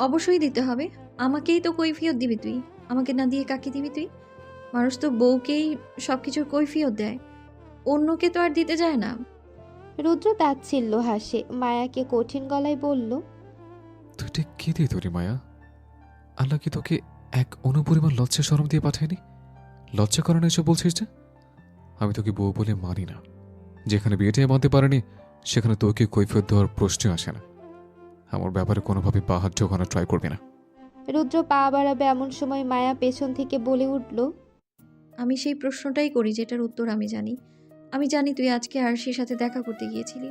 অবশ্যই দিতে হবে। আমাকেই তো কৈফিয়ত দিবি তুই। আমাকে না দিয়ে কাকে দিবি তুই? মানুষ তো বউকেই সবকিছুর কৈফিয়ত দেয়। অন্যকে তো আর দিতে যায় না। রুদ্র তাচ্ছিল্য হাসে। মায়াকে কঠিন গলায় বলল, তুই ঠিক কি দিয়ে তৈরি মায়া? আল্লাহ কি তোকে এক অনুপরিমাণ লজ্জা শরম দিয়ে পাঠায়নি? লজ্জা কারণে এসব বলছিস যে? আমি তোকে বউ বলে মানি না। যেখানে বিয়েটা মানতে পারেনি সেখানে তোকে কৈফিয়ত দেওয়ার প্রশ্নই আসে না। আমার ব্যাপারে কোনোভাবে পা হাত ঢোকানো ট্রাই করবি না। রুদ্র পা বাড়াবে এমন সময় মায়া পেছন থেকে বলে উঠল, আমি সেই প্রশ্নটাই করি যেটার উত্তর আমি জানি। আমি জানি তুই আজকে আরশির সাথে দেখা করতে গিয়েছিলি।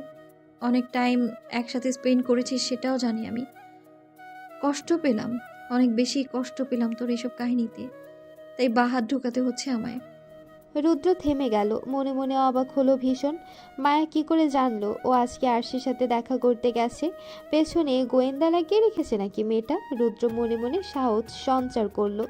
অনেক টাইম একসাথে স্পেন্ড করেছিস সেটাও জানি আমি। কষ্ট পেলাম, অনেক বেশি কষ্ট পেলাম তোর এইসব কাহিনীতে। তাই বাঁ হাত ঢোকাতে হচ্ছে আমায়। রুদ্র থেমে গেল। মনে মনে অবাক হলো ভীষণ। মায়া কি করে জানলো ও আজকে আরশির সাথে দেখা করতে গেছে? পেছনে গোয়েন্দা লাগিয়ে রেখেছে নাকি মেয়েটা? রুদ্র মনে মনে সাহস সঞ্চার করলো।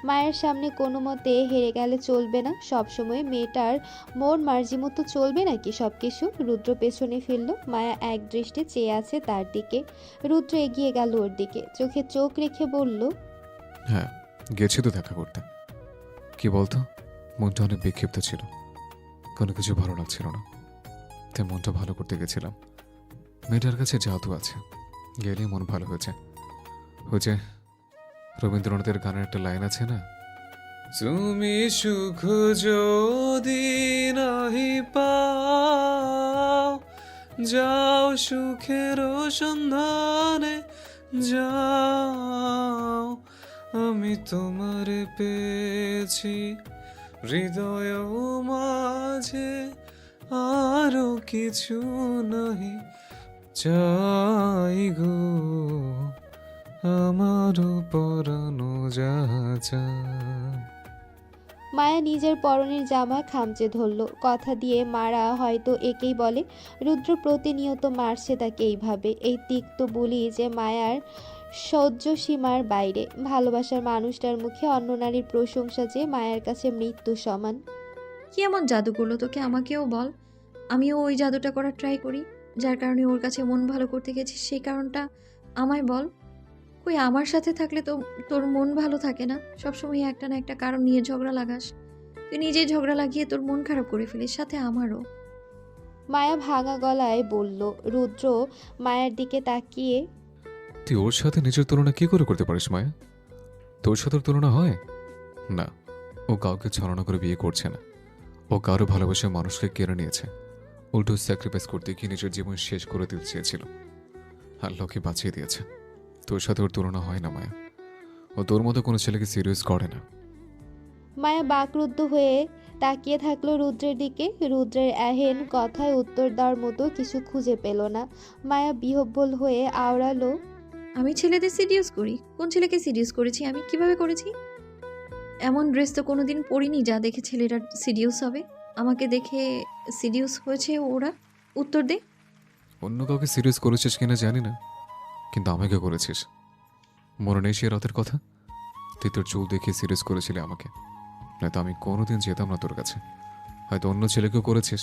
মায়ের সামনে কোনো মতে হেরে গেলে চলবে না। সবসময় মেয়েটার মন মার্জি মতো চলবে নাকি সব কিছু? রুদ্র পেছনে ফিরল। মায়া এক দৃষ্টে চেয়ে আছে তার দিকে। রুদ্র এগিয়ে গেল ওর দিকে, চোখে চোখ রেখে বলল, হ্যাঁ, গেছি তো দেখা করতে। কি বলতো, মনটা অনেক বিক্ষিপ্ত ছিল। কোনো কিছু ভালো লাগছিল না, তাই মনটা ভালো করতে গেছিলাম। মেয়েটার কাছে জাদু আছে, গেলেই মন ভালো হয়েছে। ওই যে রবীন্দ্রনাথের গানের একটা লাইন আছে না, তুমি সুখ যদি নাহি পাও, যাও সুখের সন্ধানে যাও। আমি তোমারে পেয়েছি হৃদয় মাঝে, আরো কিছু নাহি চাই গো, আমারও পরানো যাহা চায়। মায়া নিজের পরনের জামা খামচে ধরল। কথা দিয়ে মারা হয়তো একেই বলে। রুদ্র প্রতিনিয়ত মারছে তাকে এইভাবে। এই তিক্ত বুলি যে মায়ার সহ্য সীমার বাইরে। ভালোবাসার মানুষটার মুখে অন্য নারীর প্রশংসা যে মায়ের কাছে মৃত্যু সমান। কি এমন জাদু করলো তোকে আমাকেও বল। আমিও ওই জাদুটা করার ট্রাই করি, যার কারণে ওর কাছে মন ভালো করতে গেছিস সেই কারণটা আমায় বল। কই আমার সাথে থাকলে তো তোর মন ভালো থাকে না, সবসময় একটা না একটা কারণ নিয়ে ঝগড়া লাগাস। তুই নিজেই ঝগড়া লাগিয়ে তোর মন খারাপ করে ফেলিস, সাথে আমারও। মায়া ভাঙা গলায় বলল। রুদ্র মায়ের দিকে তাকিয়ে, তুই ওর সাথে নিজের তুলনা কি করে করতে পারিস মায়া? তোর সাথে ওর তুলনা হয় না। ও কাউকে ছলনা করে বিয়ে করছে না। ও কারো ভালোবাসা মানুষকে কেড়ে নিয়েছে। উল্টো স্যাক্রিফাইস করতে গিয়ে নিজের জীবন শেষ করে দিতে চেয়েছিল, আর লোকে বাঁচিয়ে দিয়েছে। তোর সাথে ওর তুলনা হয় না মায়া। ও তোর মতো কোনো ছেলেকে সিরিয়াস করে না। মায়া বাকরুদ্ধ হয়ে তাকিয়ে থাকলো রুদ্রের দিকে। রুদ্রের এহেন কথায় উত্তর দেওয়ার মতো কিছু খুঁজে পেল না। মায়া বিহ্বল হয়ে আওড়ালো, আমি ছেলেদের সিরিয়াস করি? কোন ছেলেকে সিরিয়াস করেছি আমি? কিভাবে করেছি? এমন ড্রেস তো কোনোদিন পরিনি যা দেখে ছেলেরা সিরিয়াস হবে। আমাকে দেখে সিরিয়াস হয়েছে ওরা? উত্তর দে। অন্য কাউকে সিরিয়াস করেছিস কিনা জানি না, কিন্তু আমাকে করেছিস। মনে নেই সে রাতের কথা? তুই তোর চুল দেখে সিরিয়াস করেছিলি আমাকে, নয়তো আমি কোনোদিন যেতাম না তোর কাছে। হয়তো অন্য ছেলেকেও করেছিস,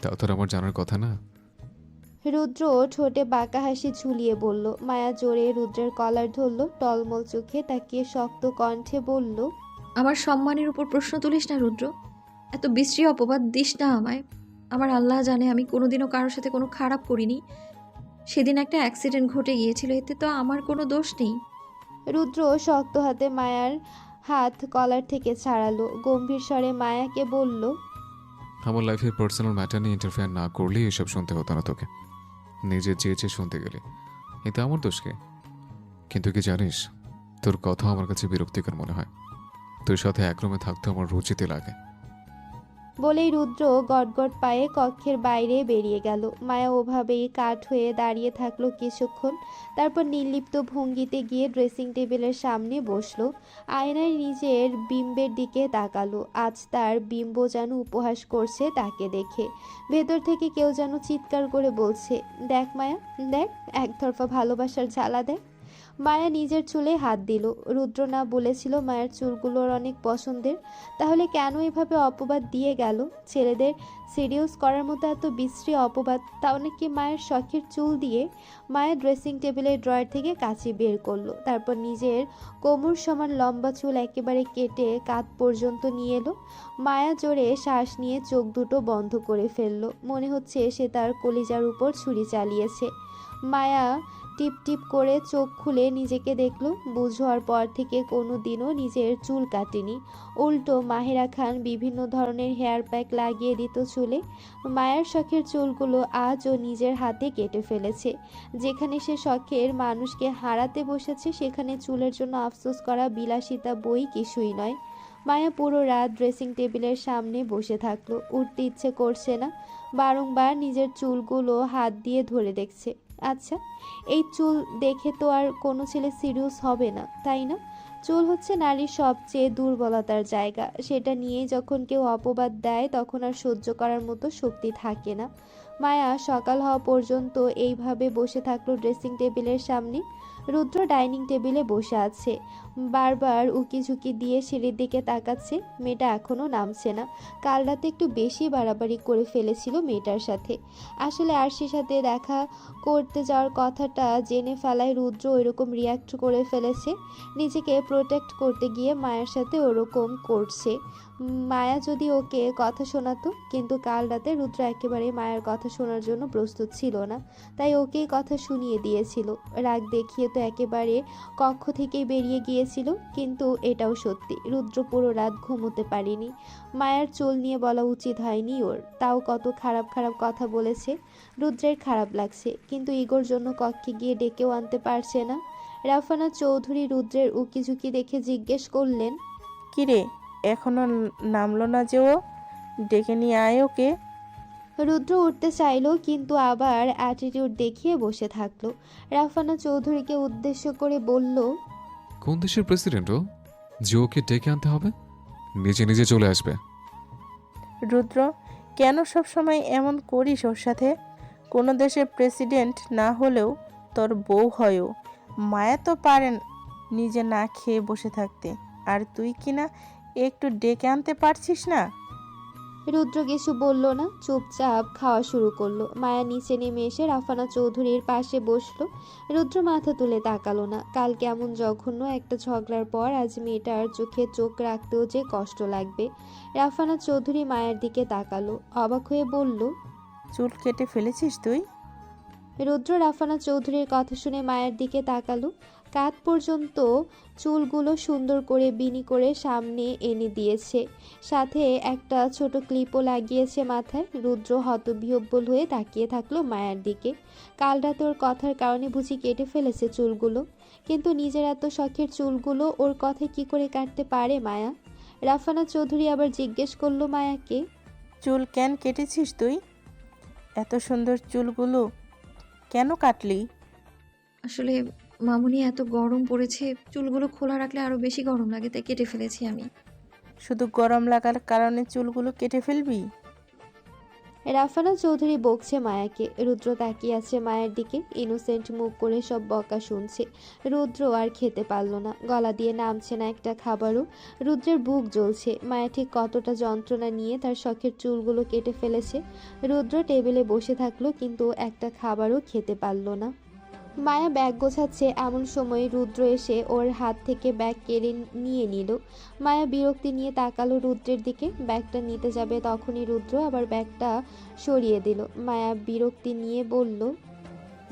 তাও তোর আমার জানার কথা না। রুদ্র ঠোঁটে বাঁকা হাসি ঝুলিয়ে বলল। মায়া জোরে রুদ্রের কলার ধরল। টলমল চোখে তাকিয়ে শক্ত কণ্ঠে বলল, আমার সম্মানের উপর প্রশ্ন তুলিস না রুদ্র। এত বিশ্রী অপবাদ দিস না আমায়। আমার আল্লাহ জানে আমি কোনোদিনও কারোর সাথে কোনো খারাপ করিনি। সেদিন একটা অ্যাক্সিডেন্ট ঘটে গিয়েছিল, এতে তো আমার কোনো দোষ নেই। রুদ্র শক্ত হাতে মায়ার হাত কলার থেকে ছাড়ালো। গম্ভীর স্বরে মায়াকে বলল, আমার লাইফের পার্সোনাল ম্যাটার নিয়ে ইন্টারফেয়ার না করলে এসব শুনতে হতো না তোকে। নিজে চেয়েছে শুনতে গেলে এতে আমার দোষকে। কিন্তু কি জানিস, তোর কথা আমার কাছে বিরক্তিকর মনে হয়। তোর সাথে এক রুমে থাকতে আমার রুচিতে লাগে। বলেই রুদ্র গটগট পায়ে কক্ষের বাইরে বেরিয়ে গেল। মায়া ওভাবেই কাঠ হয়ে দাঁড়িয়ে থাকলো কিছুক্ষণ। তারপর নির্লিপ্ত ভঙ্গিতে গিয়ে ড্রেসিং টেবিলের সামনে বসলো। আয়নায় নিজের বিম্বের দিকে তাকালো। আজ তার বিম্ব যেন উপহাস করছে তাকে দেখে। ভেতর থেকে কেউ যেন চিৎকার করে বলছে, দেখ মায়া, দেখ, একতরফা ভালোবাসার জ্বালা দেখ। মায়া নিজের চুলে হাত দিল। রুদ্র না বলেছিল মায়ের চুলগুলোর অনেক পছন্দের, তাহলে কেন এভাবে অপবাদ দিয়ে গেল? ছেলেদের সিরিয়াস করার মতো এত বিশ্রী অপবাদ, তাও নাকি মায়ের শখের চুল দিয়ে। মায়া ড্রেসিং টেবিলের ড্রয়ার থেকে কাঁচি বের করলো, তারপর নিজের কোমর সমান লম্বা চুল একেবারে কেটে কাঁধ পর্যন্ত নিয়ে এলো। মায়া জোরে শ্বাস নিয়ে চোখ দুটো বন্ধ করে ফেললো, মনে হচ্ছে সে তার কলিজার উপর ছুরি চালিয়েছে। মায়া টিপ টিপ করে চোখ খুলে নিজেকে দেখলো। বুঝ হওয়ার পর থেকে কোনো দিনও নিজের চুল কাটেনি, উল্টো মাহেরা খান বিভিন্ন ধরনের হেয়ার প্যাক লাগিয়ে দিত চুলে। মায়ের শখের চুলগুলো আজও নিজের হাতে কেটে ফেলেছে। যেখানে সে শখের মানুষকে হারাতে বসেছে, সেখানে চুলের জন্য আফসোস করা বিলাসিতা বই কিছুই নয়। মায়া পুরো রাত ড্রেসিং টেবিলের সামনে বসে থাকলো, উঠতে ইচ্ছে করছে না। বারংবার নিজের চুলগুলো হাত দিয়ে ধরে দেখছে। আচ্ছা, এই চুল দেখে তো আর কোনো ছেলে সিরিয়াস হবে না, তাই না? চুল হচ্ছে নারীর সবচেয়ে দুর্বলতার জায়গা। সেটা নিয়ে যখন কেউ অপবাদ দেয় তখন আর সহ্য করার মতো শক্তি থাকে না। মায়া সকাল হওয়া পর্যন্ত এইভাবে বসে থাকলো ড্রেসিং টেবিলের সামনে। রুদ্র ডাইনিং টেবিলে বসে আছে, বারবার উকিঝুঁকি দিয়ে সিঁড়ির দিকে তাকাচ্ছে। মেয়েটা এখনো নামছে না। কাল রাতে একটু বেশি বাড়াবাড়ি করে ফেলেছিল মেয়েটার সাথে। আসলে আরশির সাথে দেখা করতে যাওয়ার কথাটা জেনে ফেলায় রুদ্র ওইরকম রিয়াক্ট করে ফেলেছে। নিজেকে প্রোটেক্ট করতে গিয়ে মায়ের সাথে ওরকম করছে। মায়া যদি ওকে কথা শোনাতো, কিন্তু কাল রাতে রুদ্র একেবারে মায়ের কথা শোনার জন্য প্রস্তুত ছিল না, তাই ওকেই কথা শুনিয়ে দিয়েছিল। রাগ দেখিয়ে তো একেবারে কক্ষ থেকেই বেরিয়ে গিয়েছিল। কিন্তু এটাও সত্যি, রুদ্র পুরো রাত ঘুমোতে পারেনি। মায়ের চুল নিয়ে বলা উচিত হয়নি ওর, তাও কত খারাপ খারাপ কথা বলেছে। রুদ্রের খারাপ লাগছে, কিন্তু ইগোর জন্য কক্ষে গিয়ে ডেকেও আনতে পারছে না। রাফানা চৌধুরী রুদ্রের উকিঝুঁকি দেখে জিজ্ঞেস করলেন, কিরে, এখনো নামলো না যে ও? ডেকে নিয়ে আয় ওকে। রুদ্র উঠতে চাইলো, কিন্তু আবার অ্যাটিটিউড দেখিয়ে বসে থাকলো। রাফানা চৌধুরীকে উদ্দেশ্য করে বলল, কোন দেশের প্রেসিডেন্ট ও যে ওকে ডেকে আনতে হবে? নিজে নিজে চলে আসবে। রুদ্র, কেন সব সময় এমন করিস ওর সাথে? কোনো দেশের প্রেসিডেন্ট না হলেও তোর বউ হয়ও। মায়া তো পারেন নিজে না খেয়ে বসে থাকতে, আর তুই কিনা একটু ডেকে আনতে পারছিস না। রুদ্র কিছু বলল না, চুপচাপ খাওয়া শুরু করলো। মায়া নিচে নেমে এসে রাফানা চৌধুরীর পাশে বসলো। রুদ্র মাথা তুলে তাকালো না। কাল কেমন জঘন্য একটা ঝগড়ার পর আজ মেয়েটার চোখে চোখ রাখতেও যে কষ্ট লাগবে। রাফানা চৌধুরী মায়ের দিকে তাকালো, অবাক হয়ে বলল, চুল কেটে ফেলেছিস তুই? রুদ্র রাফানা চৌধুরীর কথা শুনে মায়ের দিকে তাকালো। কাঁধ পর্যন্ত চুলগুলো সুন্দর করে বিনি করে সামনে এনে দিয়েছে, সাথে একটা ছোট ক্লিপও লাগিয়েছে মাথায়। রুদ্র হতবিহ্বল হয়ে তাকিয়ে থাকলো মায়ের দিকে। কাল রাতে ওর কথার কারণে বুঝি কেটে ফেলেছে চুলগুলো, কিন্তু নিজের এত শখের চুলগুলো ওর কথায় কি করে কাটতে পারে মায়া? রাফানা চৌধুরী আবার জিজ্ঞেস করলো মায়াকে, চুল কেন কেটেছিস তুই? এত সুন্দর চুলগুলো কেন কাটলি? আসলে মামুনি, এত গরম পড়েছে, চুলগুলো খোলা রাখলে আরো বেশি গরম লাগে, তাই কেটে ফেলেছি আমি। শুধু গরম লাগার কারণে চুলগুলো কেটে ফেলবি? রাফানা চৌধুরী বকছে মায়াকে। রুদ্র তাকিয়ে আছে মায়ের দিকে, ইনোসেন্ট মুখ করে সব বকা শুনছে। রুদ্র আর খেতে পারল না, গলা দিয়ে নামছে না একটা খাবারও। রুদ্রের বুক জ্বলছে। মায়া ঠিক কতটা যন্ত্রণা নিয়ে তার শখের চুলগুলো কেটে ফেলেছে। রুদ্র টেবিলে বসে থাকলো, কিন্তু একটা খাবারও খেতে পারল না। মায়া ব্যাগ গোছাচ্ছে, এমন সময় রুদ্র এসে ওর হাত থেকে ব্যাগ কেড়ে নিয়ে নিল। মায়া বিরক্তি নিয়ে তাকালো রুদ্রের দিকে, ব্যাগটা নিতে যাবে তখনই রুদ্র আবার ব্যাগটা সরিয়ে দিল। মায়া বিরক্তি নিয়ে বলল,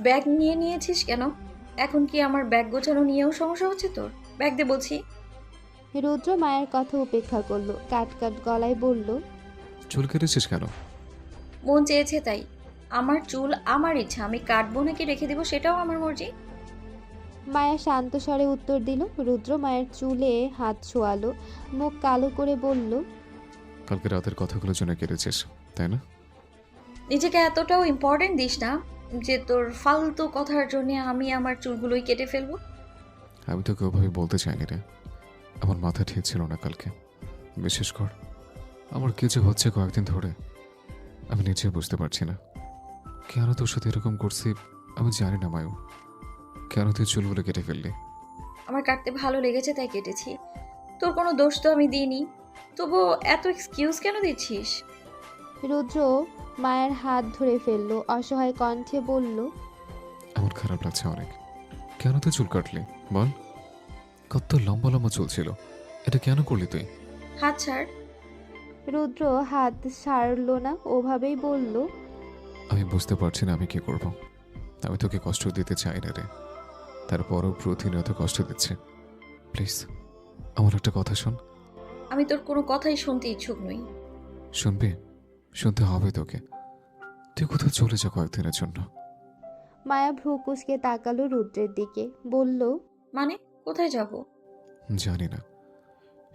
ব্যাগ নিয়ে নিয়েছিস কেন? এখন কি আমার ব্যাগ গোছানো নিয়েও সমস্যা হচ্ছে তোর? ব্যাগ দে বলছি। রুদ্র মায়ের কথা উপেক্ষা করলো, কাট কাট গলায় বলল, চুল কেটেছিস কেন? মন চেয়েছে তাই। আমার চুল আমার ইচ্ছা, আমি কাটবো নাকি রেখে দেবো সেটাও আমার মর্জি। মায়া শান্ত স্বরে উত্তর দিল। রুদ্র মায়ের চুলে হাত ছোঁয়ালো, মুখ কালো করে বলল, কালকে রাতের কথাগুলোর জন্য কেটেছিস, তাই না? নিজেকে এতটাও ইম্পর্টেন্ট দিস না যে তোর ফালতু কথার জন্য আমি আমার চুলগুলোই কেটে ফেলবো। আমি তোকে ওভাবে বলতে চাইনি রে। আমার মাথা ঠিক ছিল না কালকে। বিশেষ কর আমার কিছু হচ্ছে কয়েকদিন ধরে, আমি নিজে বুঝতে পারছি না কেন তোর সাথে এরকম করছি। আমি জানি না মায়ু, কেন তুই চুলগুলো কেটে ফেললি? আমার কাটতে ভালো লেগেছে তাই কেটেছি। তোর কোনো দোষ তো আমি দিইনি, তবুও এত এক্সকিউজ কেন দিচ্ছিস? রুদ্র মায়ের হাত ধরে ফেলল, অসহায় কণ্ঠে বলল, আমার খারাপ লাগছে অনেক। কেন তুই চুল কাটলি বল? কত লম্বা লম্বা চুল ছিল, এটা কেন করলি তুই? হাত ছাড়। রুদ্র হাত ছাড়ল না, ওভাবেই বলল, আমি বুঝতে পারছি না আমি কি করব। আমি তোকে কষ্ট দিতে চাই না রে, তারপরও প্রতিনিয়ত কষ্ট দিচ্ছে। প্লিজ আমার একটা কথা শোন। আমি তোর কোনো কথাই শুনতে ইচ্ছুক নই। শুনবি? শুনতে হবে তোকে। তুই কোথাও চলে যা কয়েকদিনের জন্য। মায়া ভ্রু কুঁচকে তাকালো রুদ্রের দিকে, বলল, মানে কোথায় যাব? জানি না,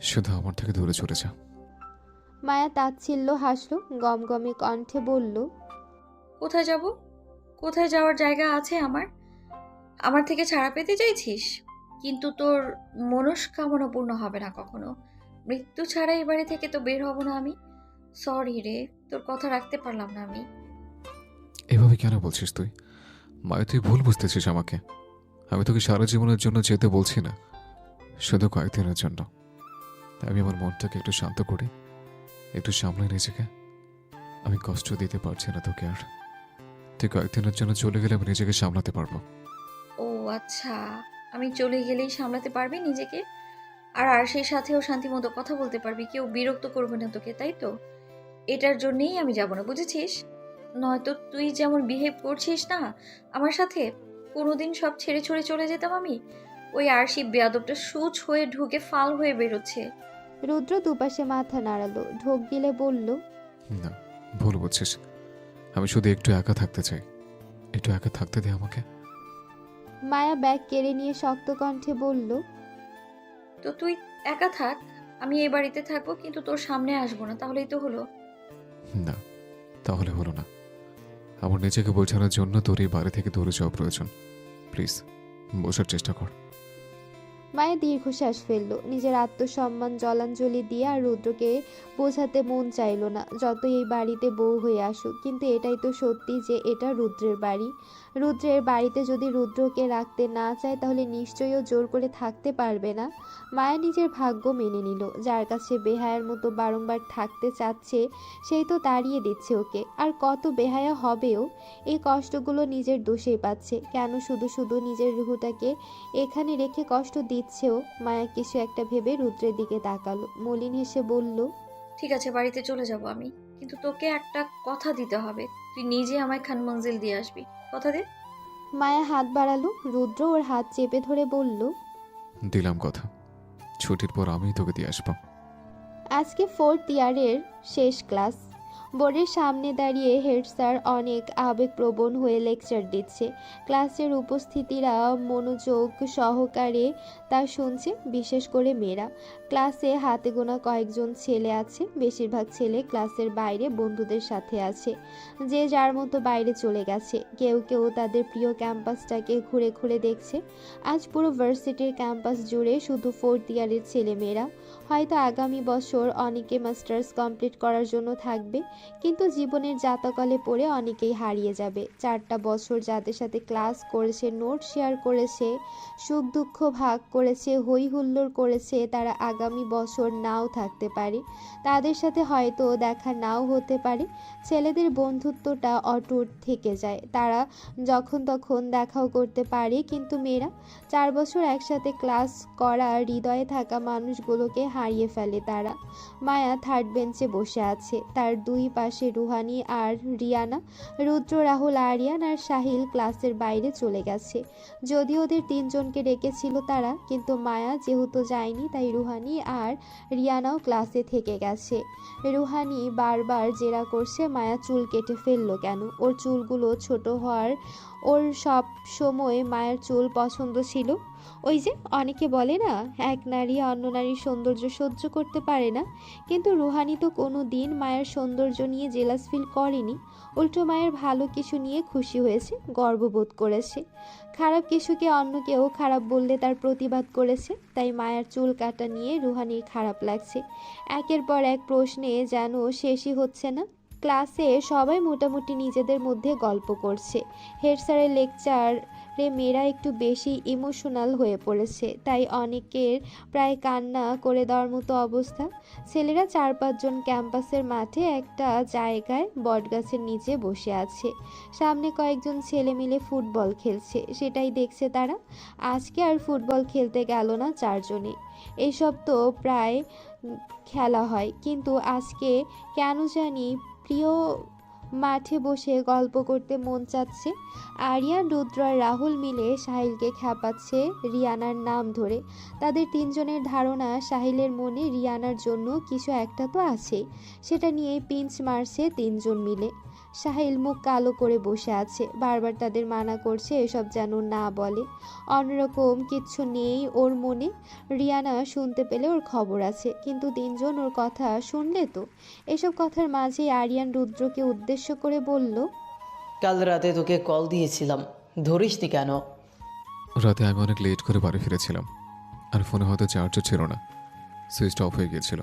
শুধু আমার থেকে দূরে চলে যা। মায়া তাচ্ছিল্য হাসল, গমগমে কণ্ঠে বলল, কোথায় যাব? কোথায় যাওয়ার জায়গা আছে আমার? আমার থেকে ছাড়া পেতে চাইছিস? কিন্তু তোর মনস্কামনা পূর্ণ হবে না কখনো। মৃত্যু ছাড়া এই বাড়ি থেকে তো বের হব না আমি। সরি রে, তোর কথা রাখতে পারলাম না আমি। এভাবে কেন বলছিস তুই? মায়া, তুই ভুল বুঝতেছিস আমাকে। আমি তোকে সারা জীবনের জন্য যেতে বলছি না, শুধু কয়েকদিনের জন্য। আমি আমার মনটাকে একটু শান্ত করি, একটু সামলে নিজেকে। আমি কষ্ট দিতে পারছি না তোকে আর। তুই কয়েকদিনের জন্য চলে গেলে আমি নিজেকে সামলাতে পারবো। ও আচ্ছা, আমি চলে গেলেই সামলাতে পারবি নিজেকে? আর সেই সাথেও শান্তিমতো কথা বলতে পারবি, কেউ বিরক্ত করবে না তোকে, তাই তো? এটার জন্যেই আমি যাব না, বুঝেছিস? নয়তো তুই যেমন বিহেভ করছিস না আমার সাথে, কোনোদিন সব ছেড়ে ছুড়ে চলে যেতাম আমি। ওই আরশি বেয়াদবটা সুচ হয়ে ঢুকে ফাল হয়ে বেরোচ্ছে। রুদ্র দুপাশে মাথা নাড়ালো, ঢোক গিলে বলল, না, ভুল বুঝছিস। আমি শুধু একটু একা থাকতে চাই, একটু একা থাকতে দে আমাকে। মায়া ব্যাগ কেড়ে নিয়ে শক্ত কণ্ঠে বলল, তো তুই একা থাক, আমি এই বাড়িতে থাকবো, কিন্তু তোর সামনে আসবো না, তাহলেই তো হলো। না, তাহলে হলো না। আমার নিজেকে বোঝানোর জন্য তোর এই বাড়ি থেকে দূরে যাওয়া প্রয়োজন। প্লিজ বোঝার চেষ্টা কর। মায়া দীর্ঘশ্বাস ফেলল, নিজের আত্মসম্মান জলাঞ্জলি দিয়ে আর রুদ্রকে বোঝাতে মন চাইল না, যতই এই বাড়িতে বউ হয়ে আসুক। কিন্তু এটাই তো সত্যি যে এটা রুদ্রের বাড়ি। রুদ্রের বাড়িতে যদি রুদ্রকে রাখতে না চায় তাহলে নিশ্চয়ই ও জোর করে থাকতে পারবে না। মায়া নিজের ভাগ্য মেনে নিল, যার কাছে বেহায়ার মতো বারংবার থাকতে চাচ্ছে সেই তো তাড়িয়ে দিচ্ছে ওকে। আর কত বেহায়া হবেও। এই কষ্টগুলো নিজের দোষেই পাচ্ছে। কেন শুধু শুধু নিজের রুহুটাকে এখানে রেখে কষ্ট দিচ্ছেও? মায়া কিছু একটা ভেবে রুদ্রের দিকে তাকালো, মলিন হেসে বলল, ঠিক আছে, বাড়িতে চলে যাব আমি, কিন্তু তোকে একটা কথা দিতে হবে। তুই নিজে আমায় খান মঞ্জিল দিয়ে আসবি, কথা দে। মায়া হাত বাড়ালো, রুদ্র ওর হাত চেপে ধরে বলল, দিলাম কথা, ছুটির পর আমিই তোকে দিয়ে আসবো। আজকে 4th ইয়ারের শেষ ক্লাস। বোর্ডের সামনে দাঁড়িয়ে হেড স্যার অনেক আবেগপ্রবণ হয়ে লেকচার দিচ্ছে। ক্লাসের উপস্থিতিরা মনোযোগ সহকারে তা শুনছে, বিশেষ করে মেয়েরা। ক্লাসে হাতে গোনা কয়েকজন ছেলে আছে, বেশিরভাগ ছেলে ক্লাসের বাইরে বন্ধুদের সাথে আছে। যে যার মতো বাইরে চলে গেছে, কেউ কেউ তাদের প্রিয় ক্যাম্পাসটাকে ঘুরে ঘুরে দেখছে। আজ পুরো ভার্সিটির ক্যাম্পাস জুড়ে শুধু 4th ইয়ারের ছেলেমেয়েরা। হয়তো আগামী বছর অনেকে মাস্টার্স কমপ্লিট করার জন্য থাকবে, কিন্তু জীবনের জাতকলে পড়ে অনেকেই হারিয়ে যাবে। 4টা বছর যাদের সাথে ক্লাস করেছে, নোট শেয়ার করেছে, সুখ দুঃখ ভাগ করেছে, হই হুল্লোড় করেছে, তারা আগামী বছর নাও থাকতে পারে। তাদের সাথে হয়তো দেখা নাও হতে পারে। ছেলেদের বন্ধুত্বটা অটুট থেকে যায়, তারা যখন তখন দেখাও করতে পারে। কিন্তু মেয়েরা 4 বছর একসাথে ক্লাস করা হৃদয়ে থাকা মানুষগুলোকে হারিয়ে ফেলে তারা। মায়া 3rd বেঞ্চে বসে আছে, তার দুই পাশে রুহানি আর রিয়ানা। রুদ্র, রাহুল, আরিয়ান আর সাহিল ক্লাসের বাইরে চলে গেছে। যদিও ওদের 3 জনকে ডেকেছিল তারা, কিন্তু মায়া যেহেতু যায়নি তাই রুহানি আর রিয়ানাও ক্লাসে থেকে গেছে। রুহানি বারবার জেরা করছে মায়া চুল কেটে ফেললো কেন। ওর চুলগুলো ছোট হওয়ার ওর সব সময় মায়ের চুল পছন্দ ছিল। ওই যে অনেকে বলে না, এক নারী অন্য নারীর সৌন্দর্য সহ্য করতে পারে না, কিন্তু রুহানি তো কোনো দিন মায়ের সৌন্দর্য নিয়ে জেলাস ফিল করেনি। উল্টো মায়ের ভালো কিছু নিয়ে খুশি হয়েছে, গর্ববোধ করেছে। খারাপ কিছুকে অন্য কেউ খারাপ বললে তার প্রতিবাদ করেছে। তাই মায়ের চুল কাটা নিয়ে রুহানির খারাপ লাগছে। একের পর এক প্রশ্নে যেন শেষই হচ্ছে না। ক্লাসে সবাই মোটামুটি নিজেদের মধ্যে গল্প করছে। হেড স্যারের লেকচার মেয়েরা একটু বেশি ইমোশনাল হয়ে পড়েছে, তাই অনেকের প্রায় কান্না করে দেওয়ার মতো অবস্থা। ছেলেরা 4-5 জন ক্যাম্পাসের মাঠে একটা জায়গায় বটগাছের নিচে বসে আছে। সামনে কয়েকজন ছেলে মিলে ফুটবল খেলছে, সেটাই দেখছে তারা। আজকে আর ফুটবল খেলতে গেল না 4 জনে। এইসব তো প্রায় খেলা হয়, কিন্তু আজকে কেন জানি প্রিয় মাঠে বসে গল্প করতে মন চাচ্ছে। আরিয়ান, রুদ্র আর রাহুল মিলে সাহিলকে খ্যাপাচ্ছে রিয়ানার নাম ধরে। তাদের 3 জনের ধারণা সাহিলের মনে রিয়ানার জন্য কিছু একটা তো আছে, সেটা নিয়ে পিঞ্চ মারছে 3 জন মিলে। সাহিল মুখ কালো করে বসে আছে, বারবার তাদের মানা করছে এসব যেন না বলে। অন্যরকম কিচ্ছু নেই ওর মনে। রিয়ানা শুনতে পেলে ওর খবর আছে, কিন্তু 3 জন ওর কথা শুনলে তো। এসব কথার মাঝে আরিয়ান রুদ্রকে উদ্দেশ্য করে বলল, কাল রাতে তোকে কল দিয়েছিলাম, ধরিসনি কেন? রাতে আমি অনেক লেট করে বাড়ি ফিরেছিলাম, আর ফোনে হয়তো চার্জও ছিল না, সুইচ অফ হয়ে গিয়েছিল।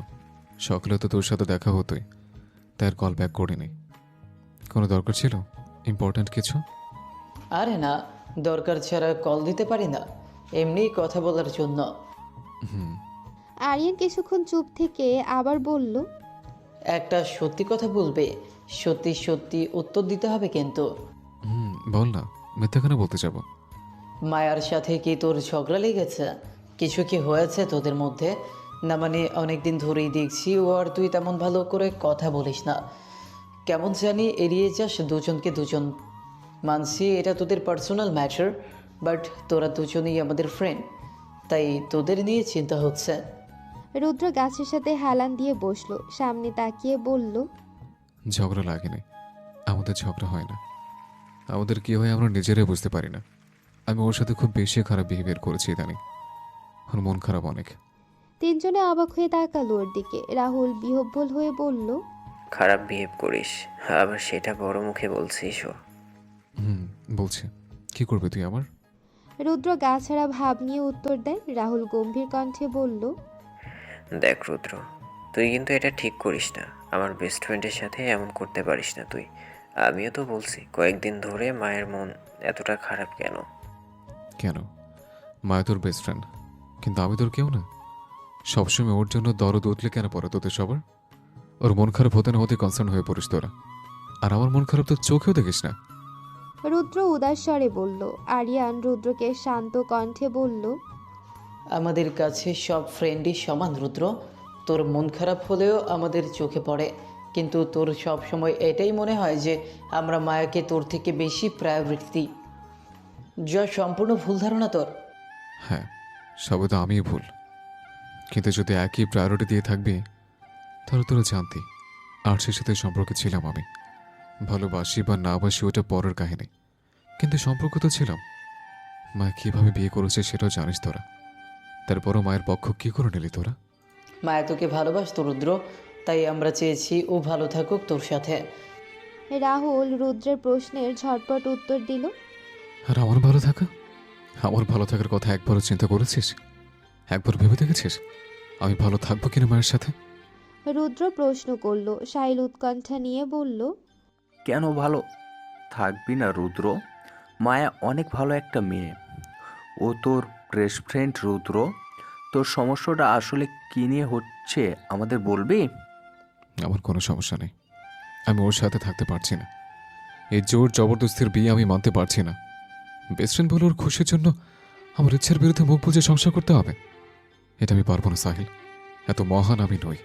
সকালে তো তোর সাথে দেখা হতোই, তাই আর কল ব্যাক করিনি। কোনো দরকার ছিল? ইম্পর্ট্যান্ট কিছু? আরে না, দরকার ছাড়া কল দিতে পারি না, এমনিই কথা বলার জন্য। হুম। আরিয়ান কিছুক্ষণ চুপ থেকে আবার বলল, একটা সত্যি কথা বলবে, সত্যি সত্যি উত্তর দিতে হবে কিন্তু। বল না, মিথ্যা কেন বলতে যাব? মায়ার সাথে কি তোর ঝগড়া লেগেছে? কিছু কি হয়েছে তোদের মধ্যে? না মানে অনেক দিন ধরেই দেখছি ও আর তুই তেমন ভালো করে কথা বলিস না, কেমন জানি এড়িয়ে যাস দুজনকে দুজন। মানছি এটা তোদের পার্সোনাল ম্যাটার, বাট তোরা দুজনেই আমাদের ফ্রেন্ড, তাই তোদের নিয়ে চিন্তা হচ্ছে। রুদ্র গাছের সাথে হেলান দিয়ে বসলো, সামনে তাকিয়ে বলল, ঝগড়া লাগেনি, আমাদের ঝগড়া হয় না। আমাদের কি হয় আমরা নিজেরাই বুঝতে পারি না। আমি ওর সাথে খুব বেশি খারাপ বিহেভিয়ার করেছি ইদানিং, ওর মন খারাপ অনেক। 3 জনে অবাক হয়ে তাকালো ওর দিকে। রাহুল বিহ্বল হয়ে বলল, খারাপ বিহেভ করিস, আবার সেটা বড় মুখে বলছিস? ও বলছে কি করবে তুই আমার? রুদ্র গা ছাড়া ভাব নিয়ে উত্তর দেয়। রাহুল গম্ভীর কণ্ঠে বলল, দেখ রুদ্র, তুই কিন্তু এটা ঠিক করিস না। আমার বেস্ট ফ্রেন্ডের সাথে এমন করতে পারিস না তুই। আমিও তো বলছি কয়েকদিন ধরে মায়ের মন এতটা খারাপ কেন? কেন? মায়া তোর বেস্ট ফ্রেন্ড, কিন্তু আমি তোর কেউ না। সবসময় ওর জন্য দরদ উঠলে কেন পড়ে তোদের সবার? ওর মন খারাপ হতে না হতে কনসার্ন হয়ে পড়িস তোরা, আর আমার মন খারাপ তো চোখেও দেখিস না। রুদ্র উদাস স্বরে বলল। আরিয়ান রুদ্রকে শান্ত কণ্ঠে বলল, আমাদের কাছে সব ফ্রেন্ডই সমান রুদ্র, তোর মন খারাপ হলেও আমাদের চোখে পড়ে, কিন্তু তোর সব সময় এটাই মনে হয় যে আমরা মায়াকে তোর থেকে বেশি প্রায়োরিটি দিই, যা সম্পূর্ণ ভুল ধারণা তোর। হ্যাঁ, সবে তো আমিই ভুল, কিন্তু যদি একই প্রায়োরিটি দিয়ে থাকবি তাহলে তোরা জানতি আর্টসের সাথে সম্পর্কে ছিলাম আমি। ভালোবাসি বা না বাসি ওটা পরের কাহিনী, কিন্তু সম্পর্ক তো ছিলাম। মা কীভাবে বিয়ে করেছে সেটাও জানিস তোরা, তারপরও মায়ের পক্ষ কী করে নিলি তোরা? মায়া তোকে ভালোবাসতো রুদ্র, তাই আমরা চেয়েছি ও ভালো থাকুক তোর সাথে। রাহুল রুদ্রের প্রশ্নের ঝটপট উত্তর দিল, আর আমার ভালো থাকার কথা একবারও চিন্তা করেছিস? একবার ভেবে দেখেছিস আমি ভালো থাকবো কিনা মায়ের সাথে? রুদ্র প্রশ্ন করল। সাহিল উৎকণ্ঠা নিয়ে বলল, কেন ভালো থাকবি না রুদ্র? মায়া অনেক ভালো একটা মেয়ে, ও তোর বেস্ট ফ্রেন্ড রুদ্র। তোর সমস্যাটা আসলে কী নিয়ে হচ্ছে আমাদের বলবি? আমার কোনো সমস্যা নেই, আমি ওর সাথে থাকতে পারছি না। এই জোর জবরদস্তির বিয়ে আমি মানতে পারছি না। বেস্ট ফ্রেন্ড বলে ওর খুশির জন্য আমার ইচ্ছার বিরুদ্ধে মুখ বুজে সংসার করতে হবে? এটা আমি পারবো না সাহিল, এত মহান আমি নই।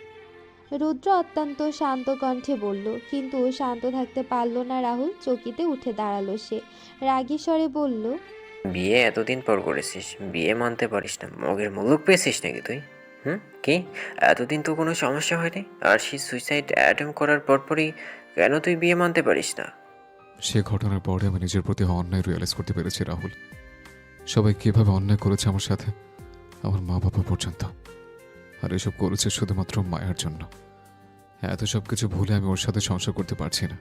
রুদ্র অত্যন্ত শান্ত কণ্ঠে বলল। কিন্তু শান্ত থাকতে পারল না রাহুল। চকিতে উঠে দাঁড়ালো সে। রাগী স্বরে বলল, বিয়ে এতদিন পর করেছিস, বিয়ে মানতে পারিস না? মগের মুলুক পেয়েছিস নাকি তুই? কি এতদিন তো কোনো সমস্যা হয়নি, আর সে সুইসাইড অ্যাটেম্প করার পরপরই কেন তুই বিয়ে মানতে পারিস না? সে ঘটনার পরে আমি নিজের প্রতি অন্যায় রিয়েলাইজ করতে পেরেছি রাহুল। সবাই কিভাবে অন্যায় করেছে আমার সাথে, আমার মা বাবা পর্যন্ত। আর এসব করেছে শুধুমাত্র মায়ের জন্য। এত সব কিছু ভুলে আমি ওর সাথে সংসার করতে পারছি না।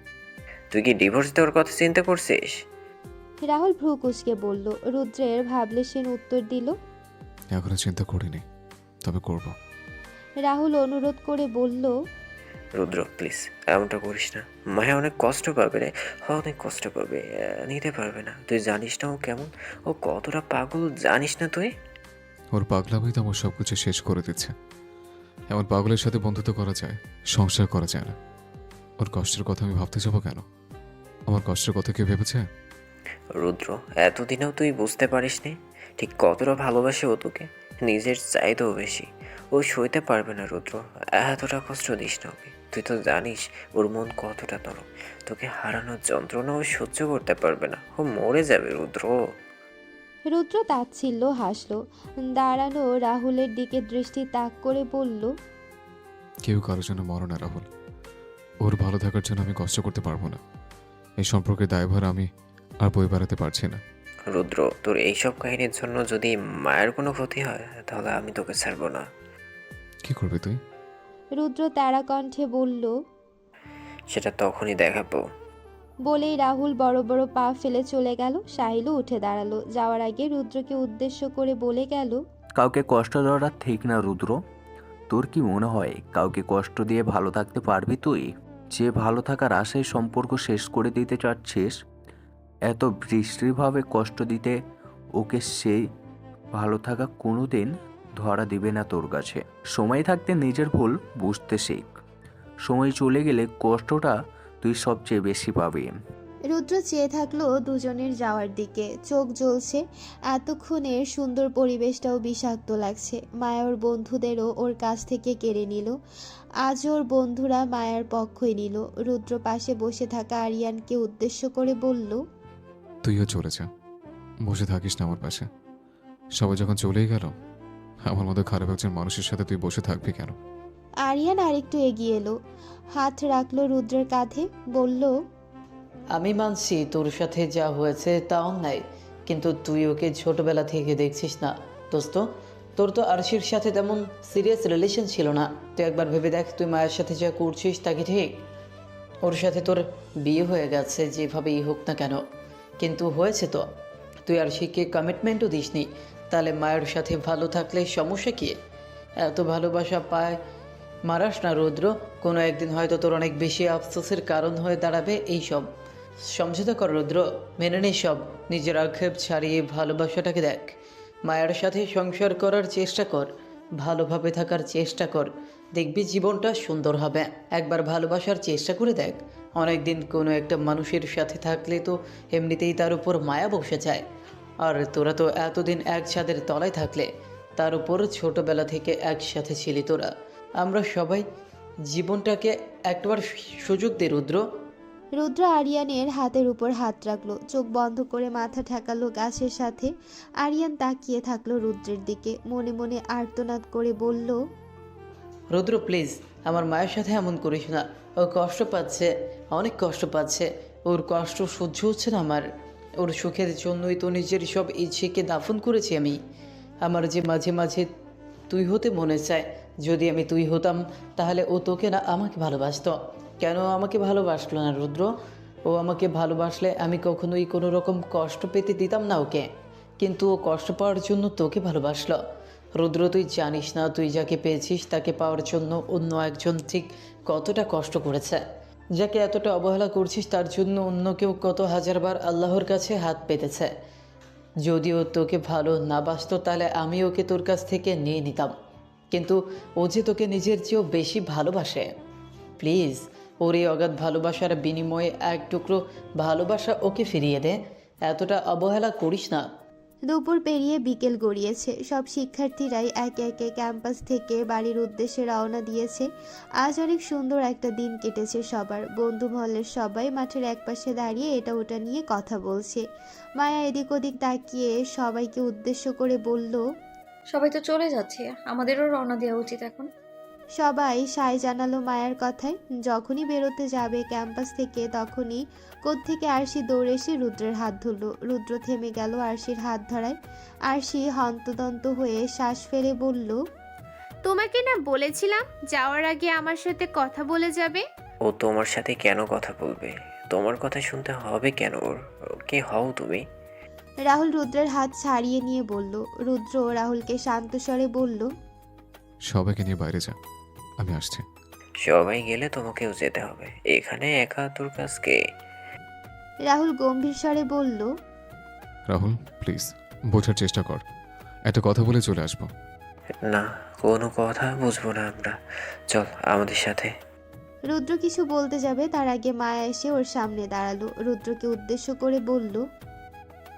তুই কি ডিভোর্স দেওয়ার কথা চিন্তা করছিস? রাহুল ভ্রু কুঁচকে বলল। রুদ্রের ভাবলেশীন উত্তর দিল, এখনো চিন্তা করিনি, তবে করব। রাহুল অনুরোধ করে বলল, রুদ্র প্লিজ এমনটা করিস না। মায়া অনেক কষ্ট পাবে রে, অনেক কষ্ট পাবে, নিতে পারবে না। তুই জানিস না ও কেমন, ও কতটা পাগল জানিস না তুই? ওর পাগলামি তো আমার সব কিছু শেষ করে দিচ্ছে। এমন পাগলের সাথে বন্ধুত্ব করা যায়, সংসার করা যায় না। ওর কষ্টের কথা আমি ভাবতে যাবো কেন? আমার কষ্টের কথা কেউ ভেবেছে? রুদ্র এতদিনেও তুই বুঝতে পারিসনি ঠিক কতটা ভালোবাসে ও তোকে, নিজের চাইতেও বেশি। ও সইতে পারবে না রুদ্র, এতটা কষ্ট দিস না ওকে। তুই তো জানিস ওর মন কতটা নরম, তোকে হারানোর যন্ত্রণা ও সহ্য করতে পারবে না, ও মরে যাবে রুদ্র। রুদ্র তাচ্ছিল্য হাসল। দাঁড়ানো রাহুলের দিকে দৃষ্টি তাক করে বলল, কেউ কারোর জন্য মরো না রাহুল। ওর ভালো থাকার জন্য আমি কষ্ট করতে পারবো না। এই সম্পর্কের দায়ভার আমি আর বই বেড়াতে পারছি না। রুদ্র তোর এইসব কাহিনীর জন্য যদি মায়ের কোনো ক্ষতি হয় তাহলে আমি তোকে ছাড়বো না। কি করবি তুই? রুদ্র তারা কণ্ঠে বলল। সেটা তখনই দেখাবো। বলেই রাহুল বড় বড় পা ফেলে চলে গেল। সাহিলও উঠে দাঁড়ালো। যাওয়ার আগে রুদ্রকে উদ্দেশ্য করে বলে গেল, কাউকে কষ্ট দেওয়াটা ঠিক না রুদ্র। তোর কি মনে হয় কাউকে কষ্ট দিয়ে ভালো থাকতে পারবি তুই? যে ভালো থাকার আশায় সম্পর্ক শেষ করে দিতে চাচ্ছিস, এত বিশ্রীভাবে কষ্ট দিতে ওকে সেই ভালো থাকা কোনোদিন ধরা দিবে না তোর কাছে। সময় থাকতে নিজের ভুল বুঝতে শেখ। সময় চলে গেলে কষ্টটা তুই সবচেয়ে বেশি পাবি। রুদ্র চেয়ে থাকলো দুজনের যাওয়ার দিকে। চোখ জ্বলছে। এতক্ষণের সুন্দর পরিবেশটাও বিষাক্ত লাগছে। মায়া ওর বন্ধুদেরও ওর কাছ থেকে কেড়ে নিল। আজ ওর বন্ধুরা মায়ার পক্ষই নিল। রুদ্র পাশে বসে থাকা আরিয়ানকে উদ্দেশ্য করে বলল, তুইও চলে যা, বসে থাকিস না আমার পাশে। সবাই যখন চলেই গেল, আমার মতো খারাপ একজন মানুষের সাথে তুই বসে থাকবি কেন? আরিয়ান আরেকটু এগিয়ে এলো। হাত রাখলো রুদ্রের কাঁধে। বলল, আমি মানছি তোর সাথে যা হয়েছে তা অন্যায়, কিন্তু তুই ওকে ছোটবেলা থেকে দেখছিস না দোস্ত। তোর তো আরশির সাথে তেমন সিরিয়াস রিলেশন ছিল না। তুই একবার ভেবে দেখ, তুই মায়ের সাথে যা করছিস তা কি ঠিক? ওর সাথে তোর বিয়ে হয়ে গেছে যেভাবেই হোক না কেন, কিন্তু হয়েছে তো। তুই আরশিকে কমিটমেন্টও দিসনি, তাহলে মায়ের সাথে ভালো থাকলে সমস্যা কী? এত ভালোবাসা পায় মারাস না রুদ্র। কোনো একদিন হয়তো তোর অনেক বেশি আফসোসের কারণ হয়ে দাঁড়াবে এইসব। সমঝোতা কর রুদ্র, মেনে নে সব। নিজের আক্ষেপ ছাড়িয়ে ভালোবাসাটাকে দেখ। মায়ের সাথে সংসার করার চেষ্টা কর, ভালোভাবে থাকার চেষ্টা কর, দেখবি জীবনটা সুন্দর হবে। একবার ভালোবাসার চেষ্টা করে দেখ। অনেক দিন কোনো একটা মানুষের সাথে থাকলে তো এমনিতেই তার উপর মায়া বসে যায়। আর তোরা তো এতদিন এক ছাদের তলায় থাকলে, তার উপর ছোটবেলা থেকে একসাথে ছিলি তোরা। আমরা সবাই জীবনটাকে একবার সুযোগ দে রুদ্র। রুদ্র আরিয়ানের হাতের উপর হাত রাখলো। চোখ বন্ধ করে মাথা ঠেকালো গাছের সাথে। আরিয়ান তাকিয়ে থাকলো রুদ্রের দিকে। মনে মনে আর্তনাদ করে বলল, রুদ্র প্লিজ, আমার মায়ের সাথে এমন করিস না। ও কষ্ট পাচ্ছে, অনেক কষ্ট পাচ্ছে। ওর কষ্ট সহ্য হচ্ছে না আমার। ওর সুখের জন্যই তো নিজের সব ইচ্ছেকে দাফন করেছি আমি। আমার যে মাঝে মাঝে তুই হতে মনে চায়। যদি আমি তুই হতাম তাহলে ও তোকে না আমাকে ভালোবাসতো। কেন আমাকে ভালোবাসলো না রুদ্র? ও আমাকে ভালোবাসলে আমি কখনোই কোনো রকম কষ্ট পেতে দিতাম না ওকে, কিন্তু ও কষ্ট পাওয়ার জন্য তোকে ভালোবাসলো। রুদ্র তুই জানিস না, তুই যাকে পেয়েছিস তাকে পাওয়ার জন্য অন্য একজন ঠিক কতটা কষ্ট করেছে। যাকে এতটা অবহেলা করছিস তার জন্য অন্য কেউ কত হাজারবার আল্লাহর কাছে হাত পেতেছে। যদিও তোকে ভালো না বাসতো তাহলে আমি ওকে তোর কাছ থেকে নিয়ে নিতাম, কিন্তু ও যে তোকে নিজের চেয়েও বেশি ভালোবাসে। প্লিজ ওর এই অগাধ ভালোবাসার বিনিময়ে এক টুকরো ভালোবাসা ওকে ফিরিয়ে দে। এতটা অবহেলা করিস না। দুপুর পেরিয়ে বিকেল গড়িয়েছে। সব শিক্ষার্থীরাই একে একে ক্যাম্পাস থেকে বাড়ির উদ্দেশ্যে রওনা দিয়েছে। আজ অনেক সুন্দর একটা দিন কেটেছে সবার। বন্ধু মহলের সবাই মাঠের একপাশে দাঁড়িয়ে এটা ওটা নিয়ে কথা বলছে। মায়া এদিক ওদিক তাকিয়ে সবাইকে উদ্দেশ্য করে বলল, সবাই তো চলে যাচ্ছে, আমাদেরও রওনা দেওয়া উচিত এখন। সবাই সায় জানালো মায়ার কথায়। যখনই বেরোতে যাবে ক্যাম্পাস থেকে তখনই কোত্থেকে আরশি দৌড়ে এসে রুদ্রের হাত ধরল। রুদ্র থেমে গেল আরশির হাত ধরায়। আরশি হন্তদন্ত হয়ে শ্বাস ফেলে বলল, তোমাকে না বলেছিলাম যাওয়ার আগে আমার সাথে কথা বলে যাবে? ও তোমার সাথে কেন কথা বলবে? তোমার কথা শুনতে হবে কেন ওর? কে হও তুমি? রাহুল রুদ্রের হাত ছাড়িয়ে নিয়ে বলল। রুদ্র রাহুলকে শান্ত স্বরে বলল, সবাইকে নিয়ে বাইরে যা, আমি আসছি। সবাই গেলে তোমাকেও যেতে হবে। এখানে একা তোর কাজকে। রাহুল গম্ভীর স্বরে বলল। রাহুল প্লিজ বোঝার চেষ্টা কর, একটা কথা বলে চলে আসবো। না, কোনো কথা বুঝবো না আমরা। চল আমাদের সাথে। রুদ্র কিছু বলতে যাবে তার আগে মায়া এসে ওর সামনে দাঁড়ালো। রুদ্রকে উদ্দেশ্য করে বলল।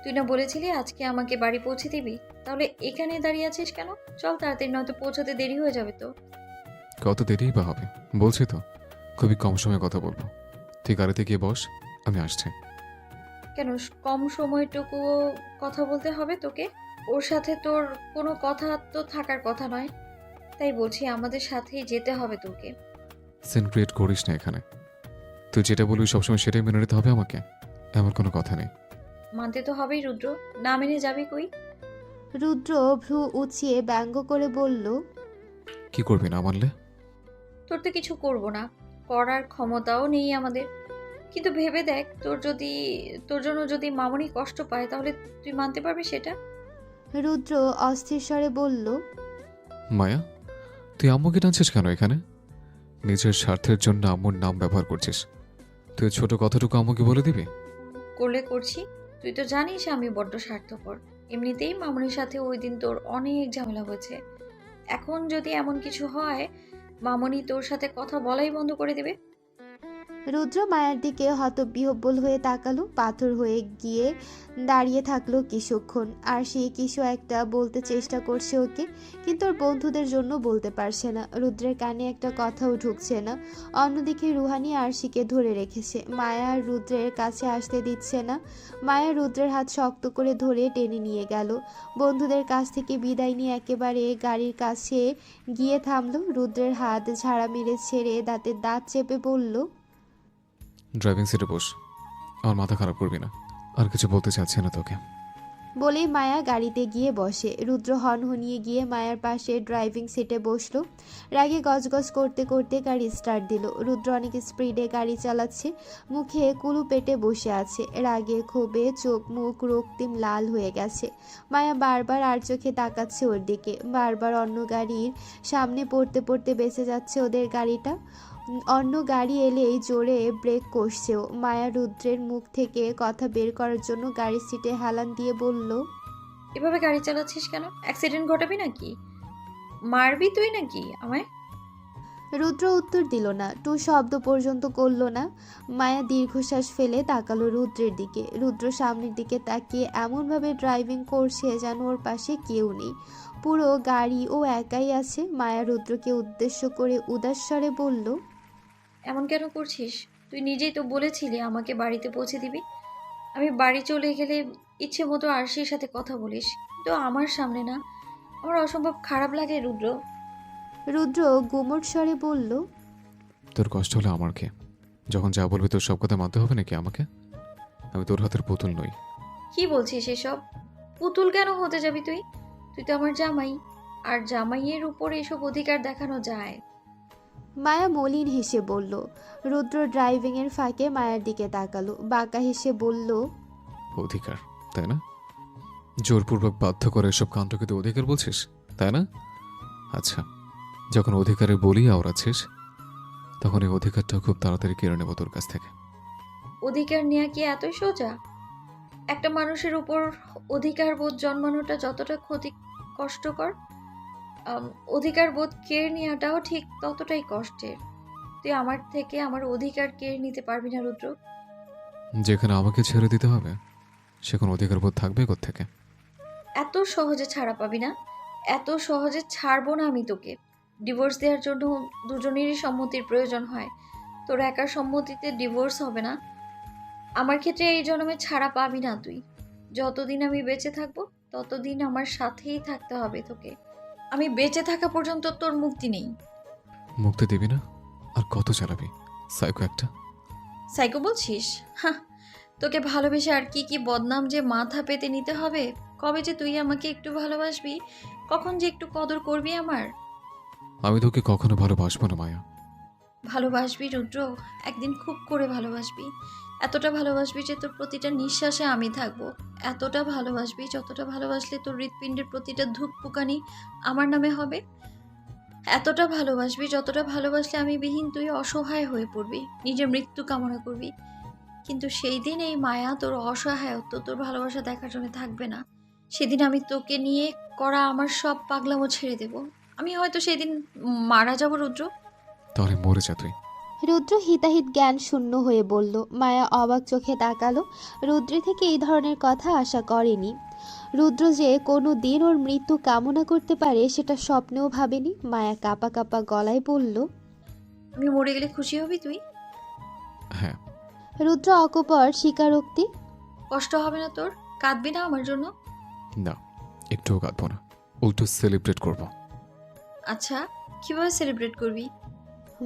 তুই না বলেছিলি আজকে আমাকে বাড়ি পৌঁছে দিবি, তাহলে এখানে দাঁড়িয়ে আছিস কেন? চল তাড়াতাড়ি, নয়তো পৌঁছতে দেরি হয়ে যাবে তো। কত দেরিই বা হবে, বলছি তো খুবই কম সময়ে কথা বলবো। তুই গাড়িতে গিয়ে বস, আমি আসছি। কেন কম সময়টুকু কথা বলতে হবে তোকে? ওর সাথে তোর কোনো কথা তো থাকার কথা নয়, তাই বলছি আমাদের সাথেই যেতে হবে তোকে। সিন ক্রিয়েট করিস না এখানে। তুই যেটা বলবি সবসময় সেটাই মেনে নিতে হবে আমাকে, এমন কোনো কথা নেই। মানতে তো হবেই রুদ্র, না মেনে যাবি কই? রুদ্র ভ্রু উঁচিয়ে ব্যঙ্গ করে বলল। কি করবি না মানলে? তোর তো কিছু করব না, করার ক্ষমতাও নেই আমাদের। কিন্তু ভেবে দেখ, তোর জন্য যদি মামনি কষ্ট পায় তাহলে তুই মানতে পারবি সেটা? রুদ্র অস্থির স্বরে বলল। মায়া, তুই আম্মুকে টানছিস কেন এখানে? নিজের স্বার্থের জন্য আম্মুর নাম ব্যবহার করছিস। তুই ছোট কথাটুকু আম্মুকে বলে দিবি? করলে করছি, তুই তো জানিস আমি বড্ড স্বার্থপর। এমনিতেই মামনির সাথে ওই দিন তোর অনেক ঝামেলা হয়েছে। এখন যদি এমন কিছু হয়, মামনি তোর সাথে কথা বলাই বন্ধ করে দেবে। রুদ্র মায়ের দিকে হতবিহ্বল হয়ে তাকালো, পাথর হয়ে গিয়ে দাঁড়িয়ে থাকলো কিছুক্ষণ। আর সে কিছু একটা বলতে চেষ্টা করছে ওকে, কিন্তু ওর বন্ধুদের জন্য বলতে পারছে না। রুদ্রের কানে একটা কথাও ঢুকছে না। অন্যদিকে রুহানি আরশিকে ধরে রেখেছে, মায়া আর রুদ্রের কাছে আসতে দিচ্ছে না। মায়া রুদ্রের হাত শক্ত করে ধরে টেনে নিয়ে গেল। বন্ধুদের কাছ থেকে বিদায় নিয়ে একেবারে গাড়ির কাছে গিয়ে থামলো। রুদ্রের হাত ঝাড়া মেরে ছেড়ে দাঁতের দাঁত চেপে বলল। ড্রাইভিং সিটে বস, আমার মাথা খারাপ করবি না। আর কিছু বলতে চাচ্ছি না তোকে। বলেই মায়া গাড়িতে গিয়ে বসে। রুদ্র হনহনিয়ে গিয়ে মায়ার পাশে ড্রাইভিং সিটে বসলো। রাগে গজগজ করতে করতে গাড়ি স্টার্ট দিল। রুদ্র অনেক স্পিডে গাড়ি চালাচ্ছে, মুখে কুলু পেটে বসে আছে। রাগে ক্ষোভে চোখ মুখ রক্তিম লাল হয়ে গেছে। মায়া বারবার আর চোখে তাকাচ্ছে ওর দিকে, বারবার অন্য গাড়ির সামনে পড়তে পড়তে বেঁচে যাচ্ছে ওদের গাড়িটা। অন্য গাড়ি এলেই জোরে ব্রেক কষছে ও। মায়া রুদ্রের মুখ থেকে কথা বের করার জন্য গাড়ির সিটে হেলান দিয়ে বলল। এভাবে গাড়ি চালাচ্ছিস কেন? অ্যাক্সিডেন্ট ঘটাবি নাকি? মারবি তুই নাকি আমায়? রুদ্র উত্তর দিল না, টু শব্দ পর্যন্ত করলো না। মায়া দীর্ঘশ্বাস ফেলে তাকালো রুদ্রের দিকে। রুদ্র সামনের দিকে তাকিয়ে এমনভাবে ড্রাইভিং করছে যেন ওর পাশে কেউ নেই, পুরো গাড়ি ও একাই আছে। মায়া রুদ্রকে উদ্দেশ্য করে উদাস স্বরে বলল। এমন কেন করছিস? তুই নিজেই তো বলেছিলি আমাকে বাড়িতে পৌঁছে দিবি। আমি বাড়ি চলে গেলে ইচ্ছে মতো আরশির সাথে কথা বলিস, কিন্তু আমার সামনে না। আমার অসম্ভব খারাপ লাগে রুদ্র। রুদ্র গুমট স্বরে বলল। তোর কষ্ট হলে আমার কে? যখন যা বলবি তোর সব কথা মানতে হবে নাকি আমাকে? আমি তোর হাতের পুতুল নই। কি বলছিস এসব? পুতুল কেন হতে যাবি তুই? তুই তো আমার জামাই, আর জামাইয়ের উপর এসব অধিকার দেখানো যায়? মায়া মলিন হেসে বলল। রুদ্র ড্রাইভিং এর ফাঁকে মায়ের দিকে তাকালো, বাঁকা হেসে বলল। অধিকার, তাই না? জোরপূর্বক বাধ্য করে এসব কাণ্ডকে তুই অধিকার বলছিস, তাই না? আচ্ছা, যখন অধিকারে বলি আওড়াচ্ছিস, তখন এই অধিকারটা খুব তাড়াতাড়ি কেড়ে নেব তোর কাছ থেকে। অধিকার নেওয়া কি এতই সোজা? একটা মানুষের উপর অধিকার বোধ জন্মানোটা যতটা কষ্টকর, অধিকার বোধ কেড়ে নেওয়াটাও ঠিক ততটাই কষ্টের। তুই আমার থেকে আমার অধিকার কেড়ে নিতে পারবি না রুদ্র। যেখানে আমাকে ছেড়ে দিতে হবে সেখানে অধিকার বোধ থাকবে কোত্থেকে? এত সহজে ছাড়া পাবি না, এত সহজে ছাড়বো না আমি তোকে। ডিভোর্স দেওয়ার জন্য দুজনেরই সম্মতির প্রয়োজন হয়, তোর একার সম্মতিতে ডিভোর্স হবে না। আমার ক্ষেত্রে এই জন্মে ছাড়া পাবি না তুই। যতদিন আমি বেঁচে থাকবো ততদিন আমার সাথেই থাকতে হবে তোকে। আমি বেঁচে থাকা পর্যন্ত তোর মুক্তি নেই। মুক্তি দিবি না? আর কত চালাবি সাইকো একটা? সাইকো বলছিস? হ্যাঁ, তোকে ভালোবেসে আর কি কি বদনাম যে মাথা পেতে নিতে হবে। কবে যে তুই আমাকে একটু ভালোবাসবি, কখন যে একটু কদর করবি আমার। আমি তোকে কখনো ভালোবাসবো না মায়া। ভালোবাসবি রুদ্র, একদিন খুব করে ভালোবাসবি। এতটা ভালোবাসবি যে তোর প্রতিটা নিঃশ্বাসে আমি থাকবো। এতটা ভালোবাসবি যতটা ভালোবাসলে তোর হৃৎপিণ্ডের প্রতিটা ধূপপুকানি আমার নামে হবে। এতটা ভালোবাসবি যতটা ভালোবাসলে আমি বিহীন তুই অসহায় হয়ে পড়বি, নিজের মৃত্যু কামনা করবি। কিন্তু সেই দিন এই মায়া, তোর অসহায়ত্ব, তোর ভালোবাসা দেখার জন্য থাকবে না। সেদিন আমি তোকে নিয়ে করা আমার সব পাগলামো ছেড়ে দেব। আমি হয়তো সেদিন মারা যাব রুদ্র। তাহলে মরে যা তুই। রুদ্র হিতাহিত জ্ঞান শূন্য হয়ে বলল। মায়া অবাক চোখে তাকালো। রুদ্র থেকে এই ধরনের কথা আশা করেনি। রুদ্র যে কোনো দিন ওর মৃত্যু কামনা করতে পারে সেটা স্বপ্নেও ভাবেনি। মায়া কাঁপা কাঁপা গলায় বলল, আমি মরে গেলে খুশি হবি তুই? হ্যাঁ। রুদ্র অকপট স্বীকারোক্তি। কষ্ট হবে না তোর? কাঁদবি না আমার জন্য? না, একটুও কাঁদবো না, উল্টো সেলিব্রেট করবো। আচ্ছা, কিভাবে সেলিব্রেট করবি?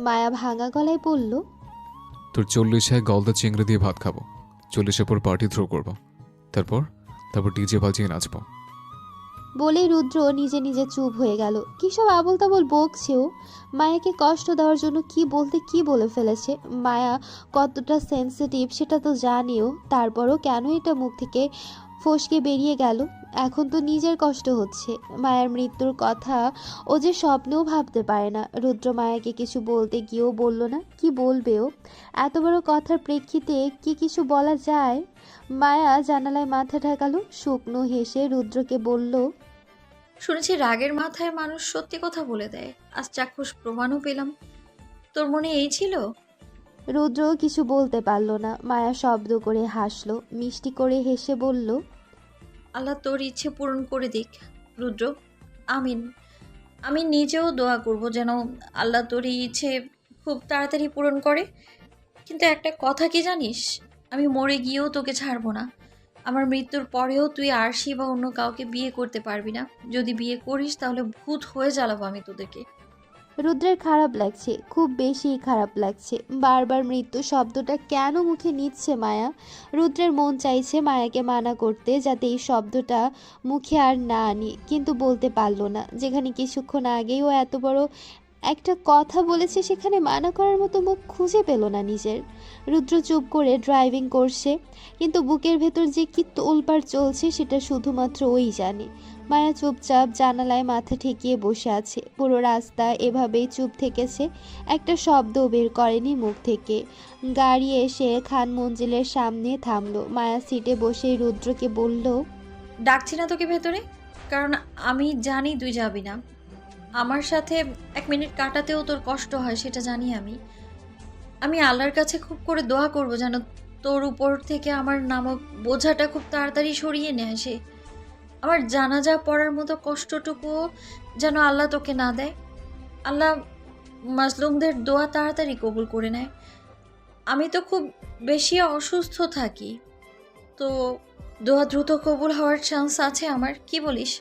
মায়া ভাঙা গলায় বলল, তোর 40-এ গলদা চিংড়ি দিয়ে ভাত খাবো, 40-এর পর পার্টি থ্রো করবো, তারপর ডিজে বাজিয়ে নাচবো। বলে রুদ্র নিজে নিজে চুপ হয়ে গেল। কি সব আবোল তাবোল বকছেও। মায়াকে কষ্ট দেওয়ার জন্য কি বলতে কি বলে ফেলেছে। মায়া কতটা সেন্সিটিভ সেটা তো জানিও, তারপরও কেন এটা মুখ থেকে ফসকে বেরিয়ে গেল। এখন তো নিজের কষ্ট হচ্ছে। মায়ার মৃত্যুর কথা ও যে স্বপ্নেও ভাবতে পারে না। রুদ্র মায়াকে কিছু বলতে গিয়েও বলল না, কি বলবেও। এত বড় কথার প্রেক্ষিতে কি কিছু বলা যায়? মায়া জানালায় মাথা ঠেকালো, শুকনো হেসে রুদ্রকে বলল, শুনেছি রাগের মাথায় মানুষ সত্যি কথা বলে দেয়, আজ চাক্ষুষ প্রমাণও পেলাম। তোর মনে এই ছিল? রুদ্র কিছু বলতে পারল না। মায়া শব্দ করে হাসলো, মিষ্টি করে হেসে বলল, আল্লাহ তোর ইচ্ছে পূরণ করে দিক রুদ্র। আমিন। আমি নিজেও দোয়া করব যেন আল্লাহ তোর এই ইচ্ছে খুব তাড়াতাড়ি পূরণ করে। কিন্তু একটা কথা কি জানিস, আমি মরে গিয়েও তোকে ছাড়বো না। আমার মৃত্যুর পরেও তুই আরশি বা অন্য কাউকে বিয়ে করতে পারবি না। যদি বিয়ে করিস তাহলে ভূত হয়ে জ্বালাবো আমি তোদেরকে। রুদ্রের খারাপ লাগছে, খুব বেশি খারাপ লাগছে। বারবার মৃত্যু শব্দটা কেন মুখে নিচ্ছে মায়া? রুদ্রের মন চাইছে মায়াকে মানা করতে, যাতে এই শব্দটা মুখে আর না আনি, কিন্তু বলতে পারল না। যেখানে কিছুক্ষণ আগেই ও এত বড় একটা কথা বলেছে, সেখানে মানা করার মতো মুখ খুঁজে পেল না নিজের। রুদ্র চুপ করে ড্রাইভিং করছে, কিন্তু বুকের ভেতর যে কি তোলপাড় চলছে সেটা শুধুমাত্র ওই জানে। মায়া চুপচাপ জানালায় মাথা ঠেকিয়ে বসে আছে। পুরো রাস্তা এভাবেই চুপ থেকেছে, একটা শব্দও বের করেনি মুখ থেকে। গাড়ি এসে খান মঞ্জিলের সামনে থামলো। মায়া সিটে বসে রুদ্রকে বলল, ডাকছি না তোকে ভেতরে, কারণ আমি জানি তুই যাবি না। আমার সাথে 1 মিনিট কাটাতেও তোর কষ্ট হয়, সেটা জানি আমি। আমি আল্লাহর কাছে খুব করে দোয়া করব যেন তোর উপর থেকে আমার নামক বোঝাটা খুব তাড়াতাড়ি সরিয়ে নেয় সে। আমার জানাজা পড়ার মতো কষ্টটুকুও যেন আল্লাহ তোকে না দেয়। আল্লাহ মাজলুমদের দোয়া তাড়াতাড়ি কবুল করে নেয়। আমি তো খুব বেশি অসুস্থ থাকি, তো দোয়া দ্রুত কবুল হওয়ার চান্স আছে আমার, কি বলিস?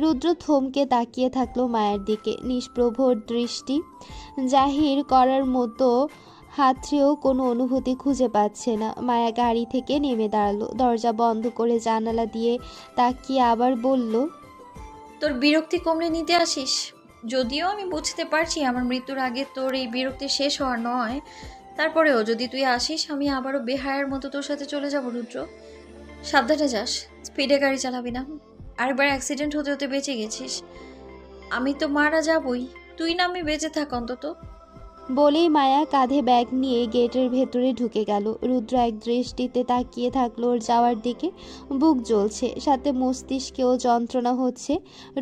রুদ্র থমকে তাকিয়ে থাকলো মায়ের দিকে, নিষ্প্রভ দৃষ্টি জাহির করার মতো হাতড়েও কোনো অনুভূতি খুঁজে পাচ্ছে না। মায়া গাড়ি থেকে নেমে দাঁড়ালো, দরজা বন্ধ করে জানালা দিয়ে তাকিয়ে আবার বলল, তোর বিরক্তি কমলে নিতে আসিস? যদিও আমি বুঝতে পারছি আমার মৃত্যুর আগে তোর এই বিরক্তি শেষ হওয়ার নয়, তারপরেও যদি তুই আসিস আমি আবারও বেহায়ার মতো তোর সাথে চলে যাব রুদ্র। সাবধানে যাস, স্পিডে গাড়ি চালাবি না। আরেকবার অ্যাক্সিডেন্ট হতে হতে বেঁচে গেছিস, আমি তো মারা যাবই, তুই না আমি বেঁচে থাক অন্তত। বলেই মায়া কাঁধে ব্যাগ নিয়ে গেটের ভেতরে ঢুকে গেল। রুদ্র এক দৃষ্টিতে তাকিয়ে থাকলো ওর যাওয়ার দিকে। বুক জ্বলছে, সাথে মস্তিষ্কেও যন্ত্রণা হচ্ছে।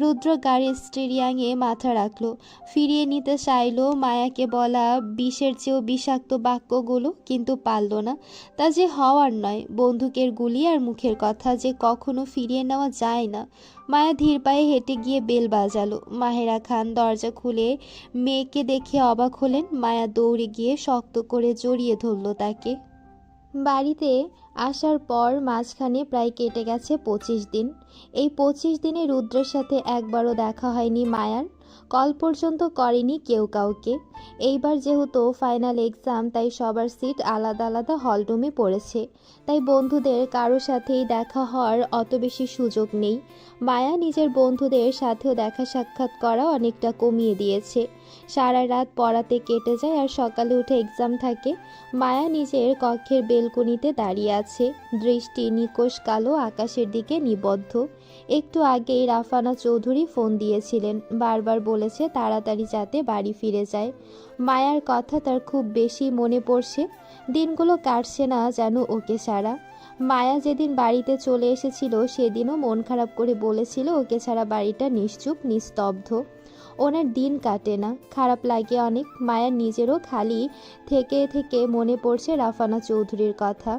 রুদ্র গাড়ির স্টিয়ারিংয়ে মাথা রাখলো, ফিরিয়ে নিতে চাইলো মায়াকে বলা বিষের চেয়েও বিষাক্ত বাক্যগুলো, কিন্তু পারল না। তা যে হওয়ার নয়। বন্দুকের গুলি আর মুখের কথা যে কখনো ফিরিয়ে নেওয়া যায় না। মায়া ধীর পায়ে হেঁটে গিয়ে বেল বাজালো। মাহেরা খান দরজা খুলে মেয়েকে দেখে অবাক হলেন। মায়া দৌড়ে গিয়ে শক্ত করে জড়িয়ে ধরল তাকে। বাড়িতে আসার পর মাঝখানে প্রায় কেটে গেছে 25 দিন। এই 25 দিনে রুদ্রের সাথে একবারও দেখা হয়নি মায়ার, কল পর্যন্ত করেনি কেউ কাউকে। এইবার যেহেতু ফাইনাল এক্সাম, তাই সবার সিট আলাদা আলাদা হলরুমে পড়েছে, তাই বন্ধুদের কারো সাথেই দেখা হওয়ার অত বেশি সুযোগ নেই। মায়া নিজের বন্ধুদের সাথেও দেখা সাক্ষাৎ করা অনেকটা কমিয়ে দিয়েছে। সারা রাত পড়াতে কেটে যায় আর সকালে উঠে এক্সাম থাকে। মায়া নিজের কক্ষের বেলকনিতে দাঁড়িয়ে আছে। আছে, দৃষ্টি নিকোষ কালো আকাশের দিকে নিবদ্ধ। একটু আগেই রাফানা চৌধুরী ফোন দিয়েছিলেন, বারবার বলেছে তাড়াতাড়ি যাতে বাড়ি ফিরে যায়। মায়ার কথা তার খুব বেশি মনে পড়ছে, দিনগুলো কাটছে না যেন ওকে ছাড়া। মায়া যেদিন বাড়িতে চলে এসেছিল সেদিনও মন খারাপ করে বলেছিল ওকে ছাড়া বাড়িটা নিশ্চুপ নিস্তব্ধ। ওনার দিন কাটে না, খারাপ লাগে অনেক। মায়ার নিজেরও খালি থেকে থেকে মনে পড়ছে রাফানা চৌধুরীর কথা।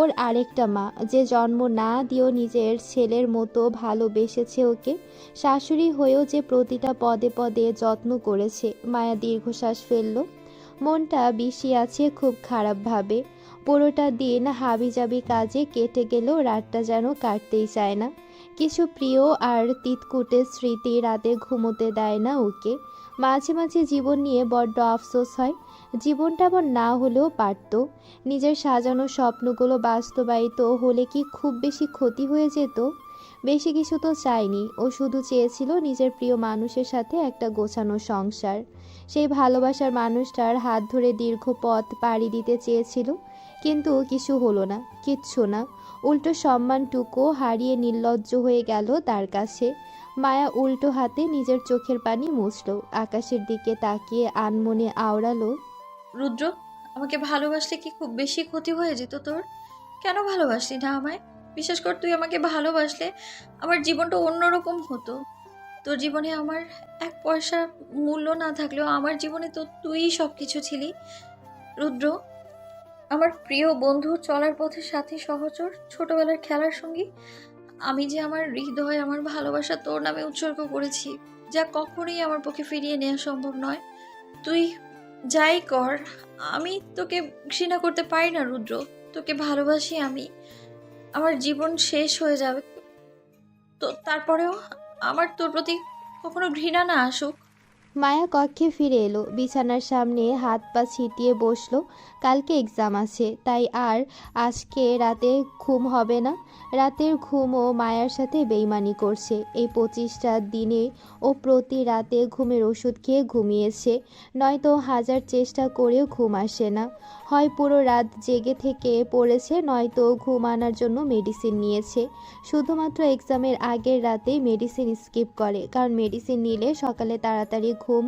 ওর আরেকটা মা, যে জন্ম না দিয়েও নিজের ছেলের মতো ভালোবেসেছে ওকে, শাশুড়ি হয়েও যে প্রতিটা পদে পদে যত্ন করেছে। মায়া দীর্ঘশ্বাস ফেলল। মনটা বিষিয়ে আছে খুব খারাপভাবে। পুরোটা দিন হাবিজাবি কাজে কেটে গেলেও রাতটা যেন কাটতেই চায় না। কিছু প্রিয় আর তিতকুটে স্মৃতি রাতে ঘুমোতে দেয় না ওকে। মাঝে মাঝে জীবন নিয়ে বড্ড আফসোস হয়, জীবনটা এমন না হলেও পারত। নিজের সাজানো স্বপ্নগুলো বাস্তবায়িত হলে কি খুব বেশি ক্ষতি হয়ে যেত? বেশি কিছু তো চায়নি, ও শুধু চেয়েছিল নিজের প্রিয় মানুষের সাথে একটা গোছানো সংসার। সেই ভালোবাসার মানুষটার হাত ধরে দীর্ঘ পথ পাড়ি দিতে চেয়েছিল, কিন্তু কিছু হলো না, কিচ্ছু না। উল্টো সম্মানটুকু হারিয়ে নির্লজ্জ হয়ে গেল তার কাছে। মায়া উল্টো হাতে নিজের চোখের পানি মুছল, আকাশের দিকে তাকিয়ে আনমনে আওড়ালো, রুদ্র, আমাকে ভালোবাসলে কি খুব বেশি ক্ষতি হয়ে যেত তোর? কেন ভালোবাসলি না আমায়? বিশেষ করে তুই আমাকে ভালোবাসলে আমার জীবনটা অন্যরকম হতো। তোর জীবনে আমার এক পয়সার মূল্য না থাকলেও আমার জীবনে তো তুইই সব কিছু ছিলি। রুদ্র, আমার প্রিয় বন্ধু, চলার পথে সাথী, সহচর, ছোটবেলার খেলার সঙ্গী। আমি যে আমার হৃদয়, আমার ভালোবাসা তোর নামে উৎসর্গ করেছি, যা কখনোই আমার পক্ষে ফিরিয়ে নেওয়া সম্ভব নয়। তুই যাই কর, আমি তোকে ঘৃণা করতে পারি না রুদ্র। তোকে ভালোবাসি আমি। আমার জীবন শেষ হয়ে যাবে তো তারপরেও আমার তোর প্রতি কখনো ঘৃণা না আসুক। মায়া কক্ষে ফিরে এলো, বিছানার সামনে হাত পা ছিটিয়ে বসলো। কালকে এক্সাম আছে, তাই আর আজকে রাতে ঘুম হবে না। রাতের ঘুমও মায়ার সাথে বেইমানি করছে। এই 25টা দিনে ও প্রতি রাতে ঘুমের ওষুধ খেয়ে ঘুমিয়েছে, নয়তো হাজার চেষ্টা করেও ঘুম আসে না। হয় পুরো রাত জেগে থেকে পড়েছে, নয়তো ঘুম আনার জন্য মেডিসিন নিয়েছে। শুধুমাত্র এক্সামের আগের রাতেই মেডিসিন স্কিপ করে, কারণ মেডিসিন নিলে সকালে তাড়াতাড়ি ঘুম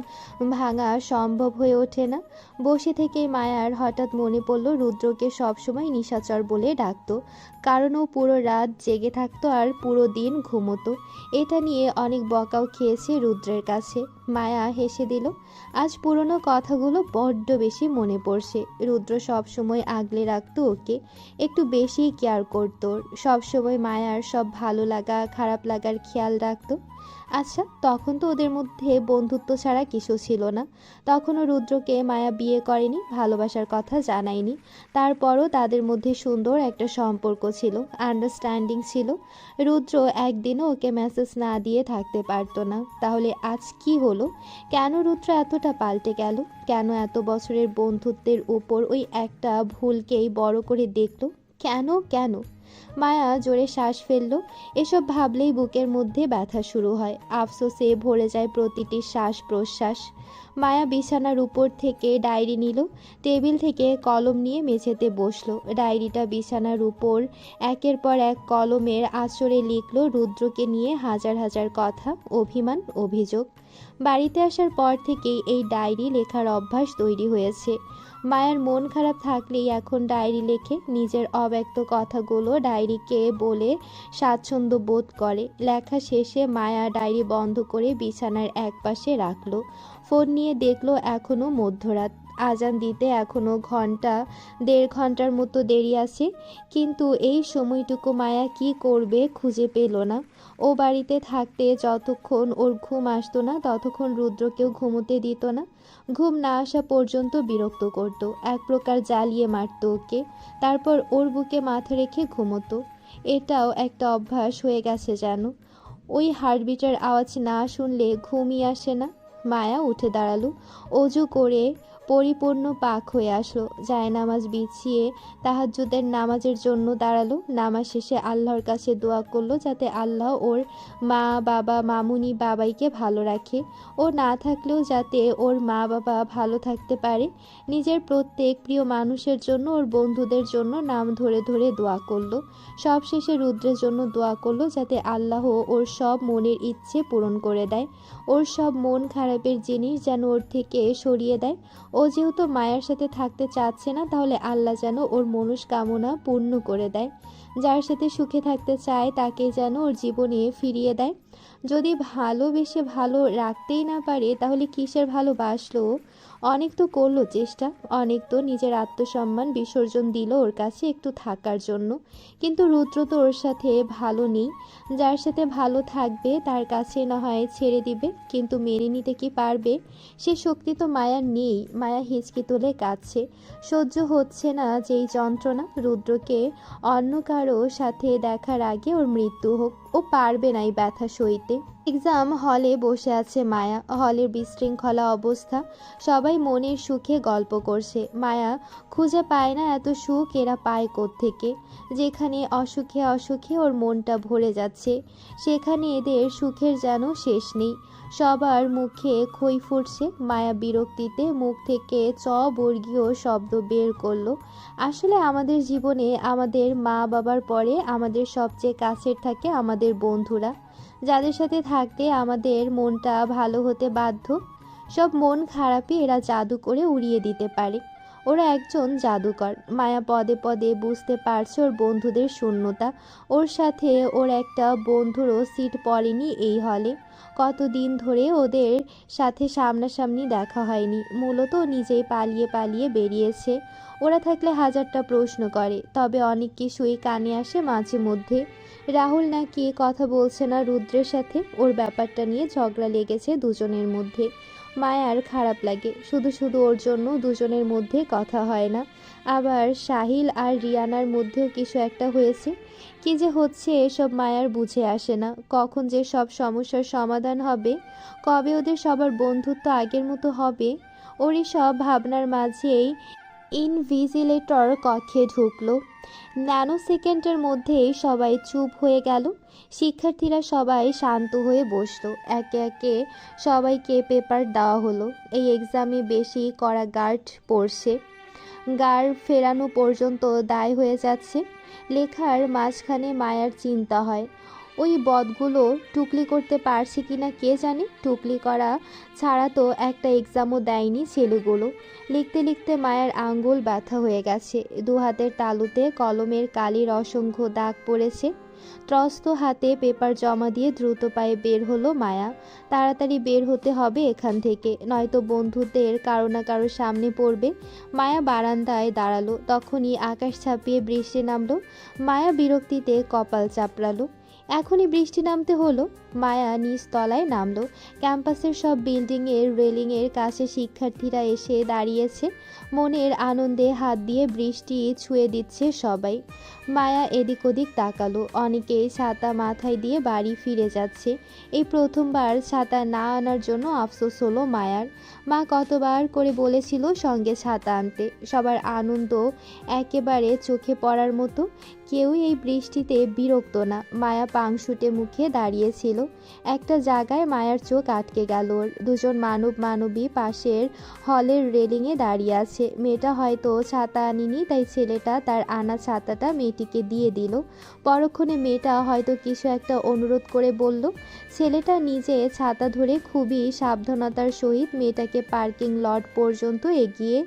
ভাঙা সম্ভব হয়ে ওঠে না। বসে থেকেই মায়ার হঠাৎ মনে পড়ল রুদ্রকে সবসময় নিশাচর বলে ডাকতো, কারণ ও পুরো রাত জেগে থাকতো আর পুরো দিন ঘুমোতো। এটা নিয়ে অনেক বকাও খেয়েছে রুদ্রের কাছে। মায়া হেসে দিল। আজ পুরনো কথাগুলো বড্ড বেশি মনে পড়ছে। রুদ্র সবসময় আগলে রাখতো ওকে, একটু বেশি কেয়ার করতো। সবসময় মায়ার সব ভালো লাগা খারাপ লাগার খেয়াল রাখতো। আচ্ছা, তখন তো ওদের মধ্যে বন্ধুত্ব ছাড়া কিছু ছিল না। তখনও রুদ্রকে মায়া বিয়ে করেনি, ভালোবাসার কথা জানায়নি। তারপরও তাদের মধ্যে সুন্দর একটা সম্পর্ক ছিল, আন্ডারস্ট্যান্ডিং ছিল। রুদ্র একদিনও ওকে মেসেজ না দিয়ে থাকতে পারতো না। তাহলে আজ কি হলো? কেন রুদ্র এতটা পাল্টে গেল? কেন এত বছরের বন্ধুত্বের উপর ওই একটা ভুলকেই বড় করে দেখলো? কেন কেন? মায়া জোরে শ্বাস ফেলল। এসব ভাবলেই বুকের মধ্যে ব্যথা শুরু হয়, আফসোসে ভরে যায় প্রতিটি শ্বাস প্রশ্বাস। মায়া বিছানার উপর থেকে ডায়েরি নিল, টেবিল থেকে কলম নিয়ে মেঝেতে বসলো। ডায়েরিটা বিছানার উপর একের পর এক কলমের আঁচড়ে লিখল রুদ্রকে নিয়ে হাজার হাজার কথা, অভিমান, অভিযোগ। বাড়িতে আসার পর থেকেই এই ডায়েরি লেখার অভ্যাস তৈরি হয়েছে। মায়ের মন খারাপ থাকলেই এখন ডায়েরি লেখে, নিজের অব্যক্ত কথাগুলো ডায়েরিকে বলে স্বাচ্ছন্দ্য বোধ করে। লেখা শেষে মায়া ডায়েরি বন্ধ করে বিছানার একপাশে রাখলো। ফোন নিয়ে দেখলো এখনও মধ্যরাত, আজান দিতে এখনও দেড় ঘন্টার মতো দেরি আছে। কিন্তু এই সময়টুকু মায়া কি করবে খুঁজে পেল না। ও বাড়িতে থাকতে যতক্ষণ ওর ঘুম আসতো না ততক্ষণ রুদ্রকেও ঘুমোতে দিত না। ঘুম না আসা পর্যন্ত বিরক্ত করত, এক প্রকার জ্বালিয়ে মারত ওকে। তারপর ওর বুকে মাথা রেখে ঘুমোতো। এটাও একটা অভ্যাস হয়ে গেছে যেন। ওই হার্টবিটের আওয়াজ না শুনলে ঘুমই আসে না। মায়া উঠে দাঁড়ালো, অজু করে পরিপূর্ণ পাক হয়ে আসলো। জায়নামাজ বিছিয়ে তাহাজ্জুদের নামাজের জন্য দাঁড়ালো। নামাজ শেষে আল্লাহর কাছে দোয়া করলো যাতে আল্লাহ ওর মা বাবা মামুনি বাবাইকে ভালো রাখে, ও না থাকলেও যাতে ওর মা বাবা ভালো থাকতে পারে। নিজের প্রত্যেক প্রিয় মানুষের জন্য, ওর বন্ধুদের জন্য নাম ধরে ধরে দোয়া করলো। সব শেষে রুদ্রের জন্য দোয়া করলো যাতে আল্লাহ ওর সব মনের ইচ্ছে পূরণ করে দেয়, ওর সব মন খারাপের জিনিস যেন ওর থেকে সরিয়ে দেয়। ও যেহেতু মায়ের সাথে থাকতে চাচ্ছে না, তাহলে আল্লাহ যেন ওর মনস্কামনা পূর্ণ করে দেয়। যার সাথে সুখে থাকতে চায় তাকে যেন ওর জীবনে ফিরিয়ে দেয়। যদি ভালোবেসে ভালো রাখতেই না পারে তাহলে কিসের ভালোবাসলো? অনেক তো করলো চেষ্টা, অনেক তো নিজের আত্মসম্মান বিসর্জন দিল ওর কাছে একটু থাকার জন্য, কিন্তু রুদ্র তো ওর সাথে ভালো নেই। যার সাথে ভালো থাকবে তার কাছে না হয় ছেড়ে দিবে, কিন্তু মেনে নিতে কি পারবে? সে শক্তি তো মায়ার নেই। মায়া হিচকি তুলে কাঁদছে, সহ্য হচ্ছে না যেই যন্ত্রণা। রুদ্রকে অন্য কারো সাথে দেখার আগে ওর মৃত্যু হোক, ও পারবে না এই ব্যথা সইতে। এক্সাম হলে বসে আছে মায়া। হলের বিশৃঙ্খলা অবস্থা, সবাই মনের সুখে গল্প করছে। মায়া খুঁজে পায় না এত সুখ এরা পায় কোত্থেকে। যেখানে অসুখে অসুখে ওর মনটা ভরে যাচ্ছে, সেখানে এদের সুখের যেন শেষ নেই। সবার মুখে খই ফুটছে। মায়া বিরক্তিতে মুখ থেকে বর্গীয় শব্দ বের করলো। আসলে আমাদের জীবনে আমাদের মা বাবার পরে আমাদের সবচেয়ে কাছের থাকে আমাদের বন্ধুরা, যাদের সাথে থাকতে আমাদের মনটা ভালো হতে বাধ্য। সব মন খারাপই এরা জাদু করে উড়িয়ে দিতে পারে। ওরা একজন জাদুকর। মায়া পদে পদে বুঝতে পারছে ওর বন্ধুদের শূন্যতা। ওর সাথে ওর একটা বন্ধুরও সিট পড়েনি এই হলে। কতদিন ধরে ওদের সাথে সামনাসামনি দেখা হয়নি। মূলত নিজেই পালিয়ে পালিয়ে বেরিয়েছে। ওরা থাকলে হাজারটা প্রশ্ন করে, তবে অনেক কিছুই কানে আসে মাঝে মধ্যে। রাহুল নাকি কথা বলছে না রুদ্রের সাথে, ওর ব্যাপারটা নিয়ে ঝগড়া লেগেছে দুজনের মধ্যে। মায়ার খারাপ লাগে, শুধু শুধু ওর জন্য দুজনের মধ্যে কথা হয় না। আবার সাহিল আর রিয়ানার মধ্যেও কিছু একটা হয়েছে। কি যে হচ্ছে এসব মায়ার বুঝে আসে না। কখন যে সব সমস্যার সমাধান হবে, কবে ওদের সবার বন্ধুত্ব আগের মতো হবে। ওরই সব ভাবনার মাঝেই ইনভিজিলেটর কক্ষে ঢুকলো। ন্যানো সেকেন্ডের মধ্যেই সবাই চুপ হয়ে গেল। শিক্ষার্থীরা সবাই শান্ত হয়ে বসলো। একে একে সবাইকে পেপার দেওয়া হলো। এই এক্সামে বেশি কড়া গার্ড পড়ছে। গার্ড ফেরানো পর্যন্ত দায় হয়ে যাচ্ছে। লেখার মাঝখানে মায়ার চিন্তা হয়, ওই বদগুলো টুকলি করতে পারছে কিনা কে জানে। টুকলি করা ছাড়া তো একটা এক্সামও দেয়নি ছেলেগুলো। লিখতে লিখতে মায়ার আঙ্গুল ব্যথা হয়ে গেছে। দু হাতের তালুতে কলমের কালির অসংখ্য দাগ পড়েছে। ত্রস্ত হাতে পেপার জমা দিয়ে দ্রুত পায়ে বের হলো মায়া। তাড়াতাড়ি বের হতে হবে এখান থেকে, নয়তো বন্ধুদের কারো না কারো সামনে পড়বে। মায়া বারান্দায় দাঁড়ালো, তখনই আকাশ ছাপিয়ে বৃষ্টি নামলো। মায়া বিরক্তিতে কপাল চাপড়ালো। এখনই বৃষ্টি নামতে হলো। মায়া নিচ তলায় নামলো। ক্যাম্পাসের সব বিল্ডিংয়ের রেলিংয়ের কাছে শিক্ষার্থীরা এসে দাঁড়িয়েছে। মনের আনন্দে হাত দিয়ে বৃষ্টি ছুঁয়ে দিচ্ছে সবাই। মায়া এদিক ওদিক তাকালো। অনেকেই ছাতা মাথায় দিয়ে বাড়ি ফিরে যাচ্ছে। এই প্রথমবার ছাতা না আনার জন্য আফসোস হলো মায়ার। মা কতবার করে বলেছিল সঙ্গে ছাতা আনতে। সবার আনন্দ একেবারে চোখে পড়ার মতো। কেউই এই বৃষ্টিতে বিরক্ত না। মায়া পাংশুটে মুখে দাঁড়িয়েছিল। একটা জায়গায় মায়ার চোখ আটকে গেল ওর। দুজন মানবী পাশের হলের রেলিংয়ে দাঁড়িয়ে আছে। মেয়েটা হয়তো ছাতা আনিনি, তাই ছেলেটা তার আনা ছাতাটা মেয়েটিকে দিয়ে দিল। পরক্ষণে মেয়েটা হয়তো কিছু একটা অনুরোধ করে বলল। ছেলেটা নিজে ছাতা ধরে খুবই সাবধানতার সহিত মেয়েটাকে পার্কিং লট পর্যন্ত এগিয়ে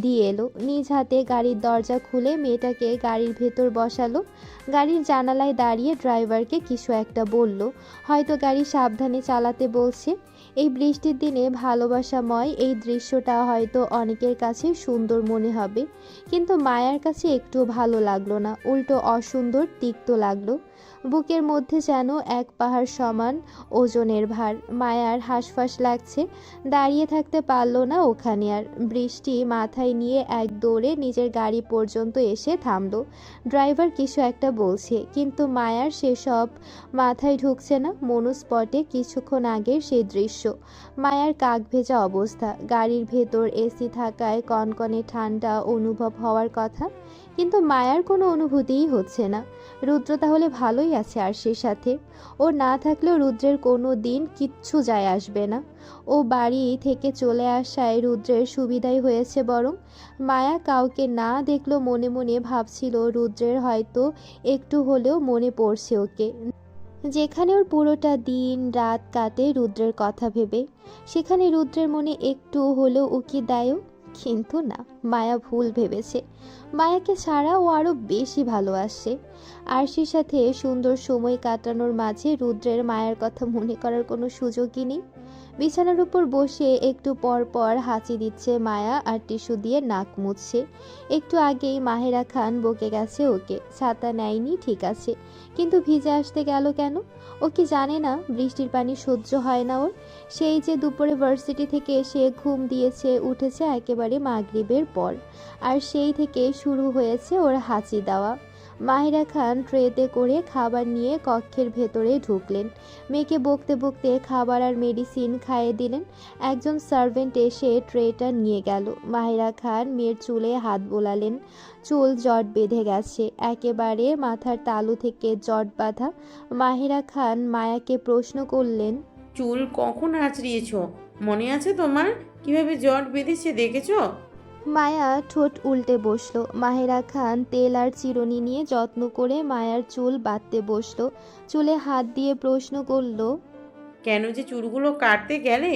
দিয়ে এলো। নিজ হাতে গাড়ির দরজা খুলে মেয়েটাকে গাড়ির ভেতর বসালো। গাড়ির জানালায় দাঁড়িয়ে ড্রাইভারকে কিছু একটা বলল, হয়তো গাড়ি সাবধানে চালাতে বলছে। এই বৃষ্টির দিনে ভালোবাসাময় এই দৃশ্যটা হয়তো অনেকের কাছে সুন্দর মনে হবে, কিন্তু মায়ার কাছে একটু ভালো লাগলো না, উল্টো অসুন্দর তিক্ত লাগলো। বুকের মধ্যে যেন এক পাহাড় সমান ওজনের ভার। মায়ার হাঁসফাঁস লাগছে, দাঁড়িয়ে থাকতে পারল না ওখানে আর। বৃষ্টি মাথায় নিয়ে এক দৌড়ে নিজের গাড়ি পর্যন্ত এসে থামলো। ড্রাইভার কিছু একটা বলছে, কিন্তু মায়ার সেসব মাথায় ঢুকছে না। মনুস্পটে কিছুক্ষণ আগের সেই দৃশ্য, মায়ার কাক ভেজা অবস্থা, গাড়ির ভেতর এসি থাকায় কনকনে ঠান্ডা অনুভব হওয়ার কথা, কিন্তু মায়ার কোনো অনুভূতিই হচ্ছে না। রুদ্র তাহলে ভালোই আছে আরশির সাথে। ও না থাকলেও রুদ্রের কোনো দিন কিচ্ছু যায় আসবে না। ও বাড়ি থেকে চলে আসায় রুদ্রের সুবিধাই হয়েছে বরং। মায়া কাউকে না দেখলো মনে মনে ভাবছিল রুদ্রের হয়তো একটু হলেও মনে পড়ছে ওকে। যেখানে ওর পুরোটা দিন রাত কাটে রুদ্রের কথা ভেবে, সেখানে রুদ্রের মনে একটু হলেও উকি দেয়ও। কিন্তু না, মায়া ভুল ভেবেছে। মায়াকে ছাড়া ও আরও বেশি ভালোবাসে। আরশির সাথে সুন্দর সময় কাটানোর মাঝে রুদ্রের মায়ের কথা মনে করার কোনো সুযোগই নেই। বিছানার উপর বসে একটু পর পর হাঁচি দিচ্ছে মায়া আর টিস্যু দিয়ে নাক মুছছে। একটু আগেই মাহেরা খান বকে গেছে ওকে, ছাতা নেয়নি ঠিক আছে, কিন্তু ভিজে আসতে গেল কেন? ও কি জানে না বৃষ্টির পানি সহ্য হয় না ওর? সেই যে দুপুরে ভার্সিটি থেকে এসে ঘুম দিয়েছে, উঠেছে একেবারে মাগরিবের পর, আর সেই থেকে শুরু হয়েছে ওর হাঁচি দেওয়া। মাহিরা খান ট্রেতে করে খাবার নিয়ে কক্ষের ভেতরে ঢুকলেন। মেয়েকে বকতে বকতে খাবার আর মেডিসিন খাইয়ে দিলেন। একজন সার্ভেন্ট এসে ট্রেটা নিয়ে গেল। মাহিরা খান মেয়ের চুলে হাত বোলালেন। চুল জট বেঁধে গেছে, একেবারে মাথার তালু থেকে জট বাঁধা। মাহিরা খান মায়াকে প্রশ্ন করলেন, চুল কখন আঁচড়িয়েছ? মনে আছে তোমার? কিভাবে জট বেঁধেছে দেখেছো? মায়া ঠোঁট উল্টে বসলো। মাহেরা খান তেল আর চিরুনি নিয়ে যত্ন করে মায়ার চুল বাঁধতে বসলো। চুলে হাত দিয়ে প্রশ্ন করলো, কেন যে চুলগুলো কাটতে গেলে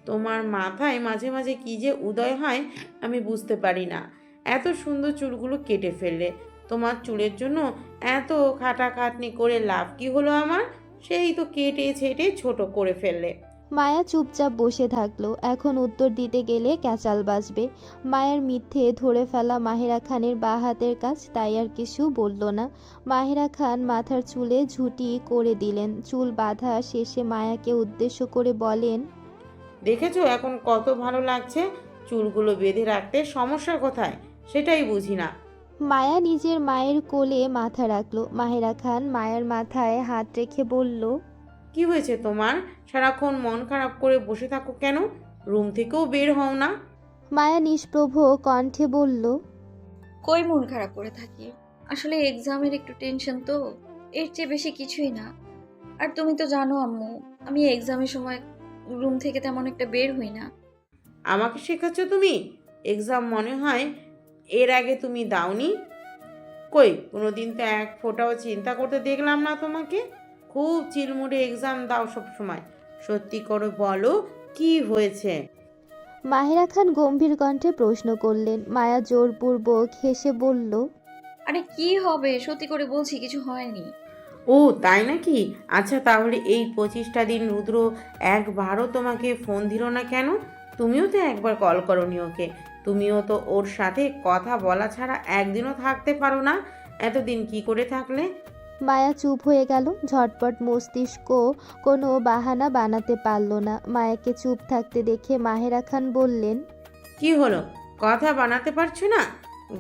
তোমার মাথায় মাঝে মাঝে কি যে উদয় হয় আমি বুঝতে পারি না। এত সুন্দর চুলগুলো কেটে ফেললে, তোমার চুলের জন্য এত খাটাখাটনি করে লাভ কি হলো আমার? সেই তো কেটে ছেটে ছোট করে ফেললে। মায়া চুপচাপ বসে থাকলো। এখন উত্তর দিতে গেলে ক্যাচাল বাজবে। মায়ের মিথ্যে ধরে ফেলা মাহেরা খানের বাঁ হাতের কাজ, তাই আর কিছু বলল না। মাহেরা খান মাথার চুলে ঝুঁটি করে দিলেন। চুল বাঁধা শেষে মায়াকে উদ্দেশ্য করে বলেন, দেখেছো এখন কত ভালো লাগছে? চুলগুলো বেঁধে রাখতে সমস্যা কোথায় সেটাই বুঝি না। মায়া নিজের মায়ের কোলে মাথা রাখলো। মাহেরা খান মায়ের মাথায় হাত রেখে বলল, কি হয়েছে তোমার? সারাক্ষণ মন খারাপ করে বসে থাকো কেন? রুম থেকেও বের হও না? মায়া নিষ্প্রভ কণ্ঠে বলল, কই মন খারাপ করে থাকি, আসলে এক্সামের একটু টেনশন তো, এর চেয়ে বেশি কিছুই না। আর তুমি তো জানো আম্মু, আমি এক্সামের সময় রুম থেকে তেমন একটা বের হই না। আমাকে শেখাচ্ছ তুমি? এক্সাম মনে হয় এর আগে তুমি দাওনি? কই কোনোদিন তো এক ফোঁটাও চিন্তা করতে দেখলাম না তোমাকে। খুব চিলমুড়ে এক্সাম দাও সব সময়। সত্যি করে বলো কি হয়েছে? মাহেরা খান গম্ভীর কণ্ঠে প্রশ্ন করলেন। মায়া জোরপূর্বক হেসে বলল, আরে কি হবে, সত্যি করে বলছি কিছু হয়নি। ও তাই নাকি? আচ্ছা তাহলে এই 25টা দিন রুদ্র একবারও তোমাকে ফোন দিল না কেন? তুমিও তো একবার কল করোনি ওকে। তুমিও তো ওর সাথে কথা বলা ছাড়া একদিনও থাকতে পারো না। এতদিন কি করে থাকলে? মায়া চুপ হয়ে গেল। ঝটপট মস্তিষ্ক কোনো বাহানা বানাতে পারল না। মায়াকে চুপ থাকতে দেখে মাহেরা খান বললেন, কি হলো, কথা বানাতে পারছো না?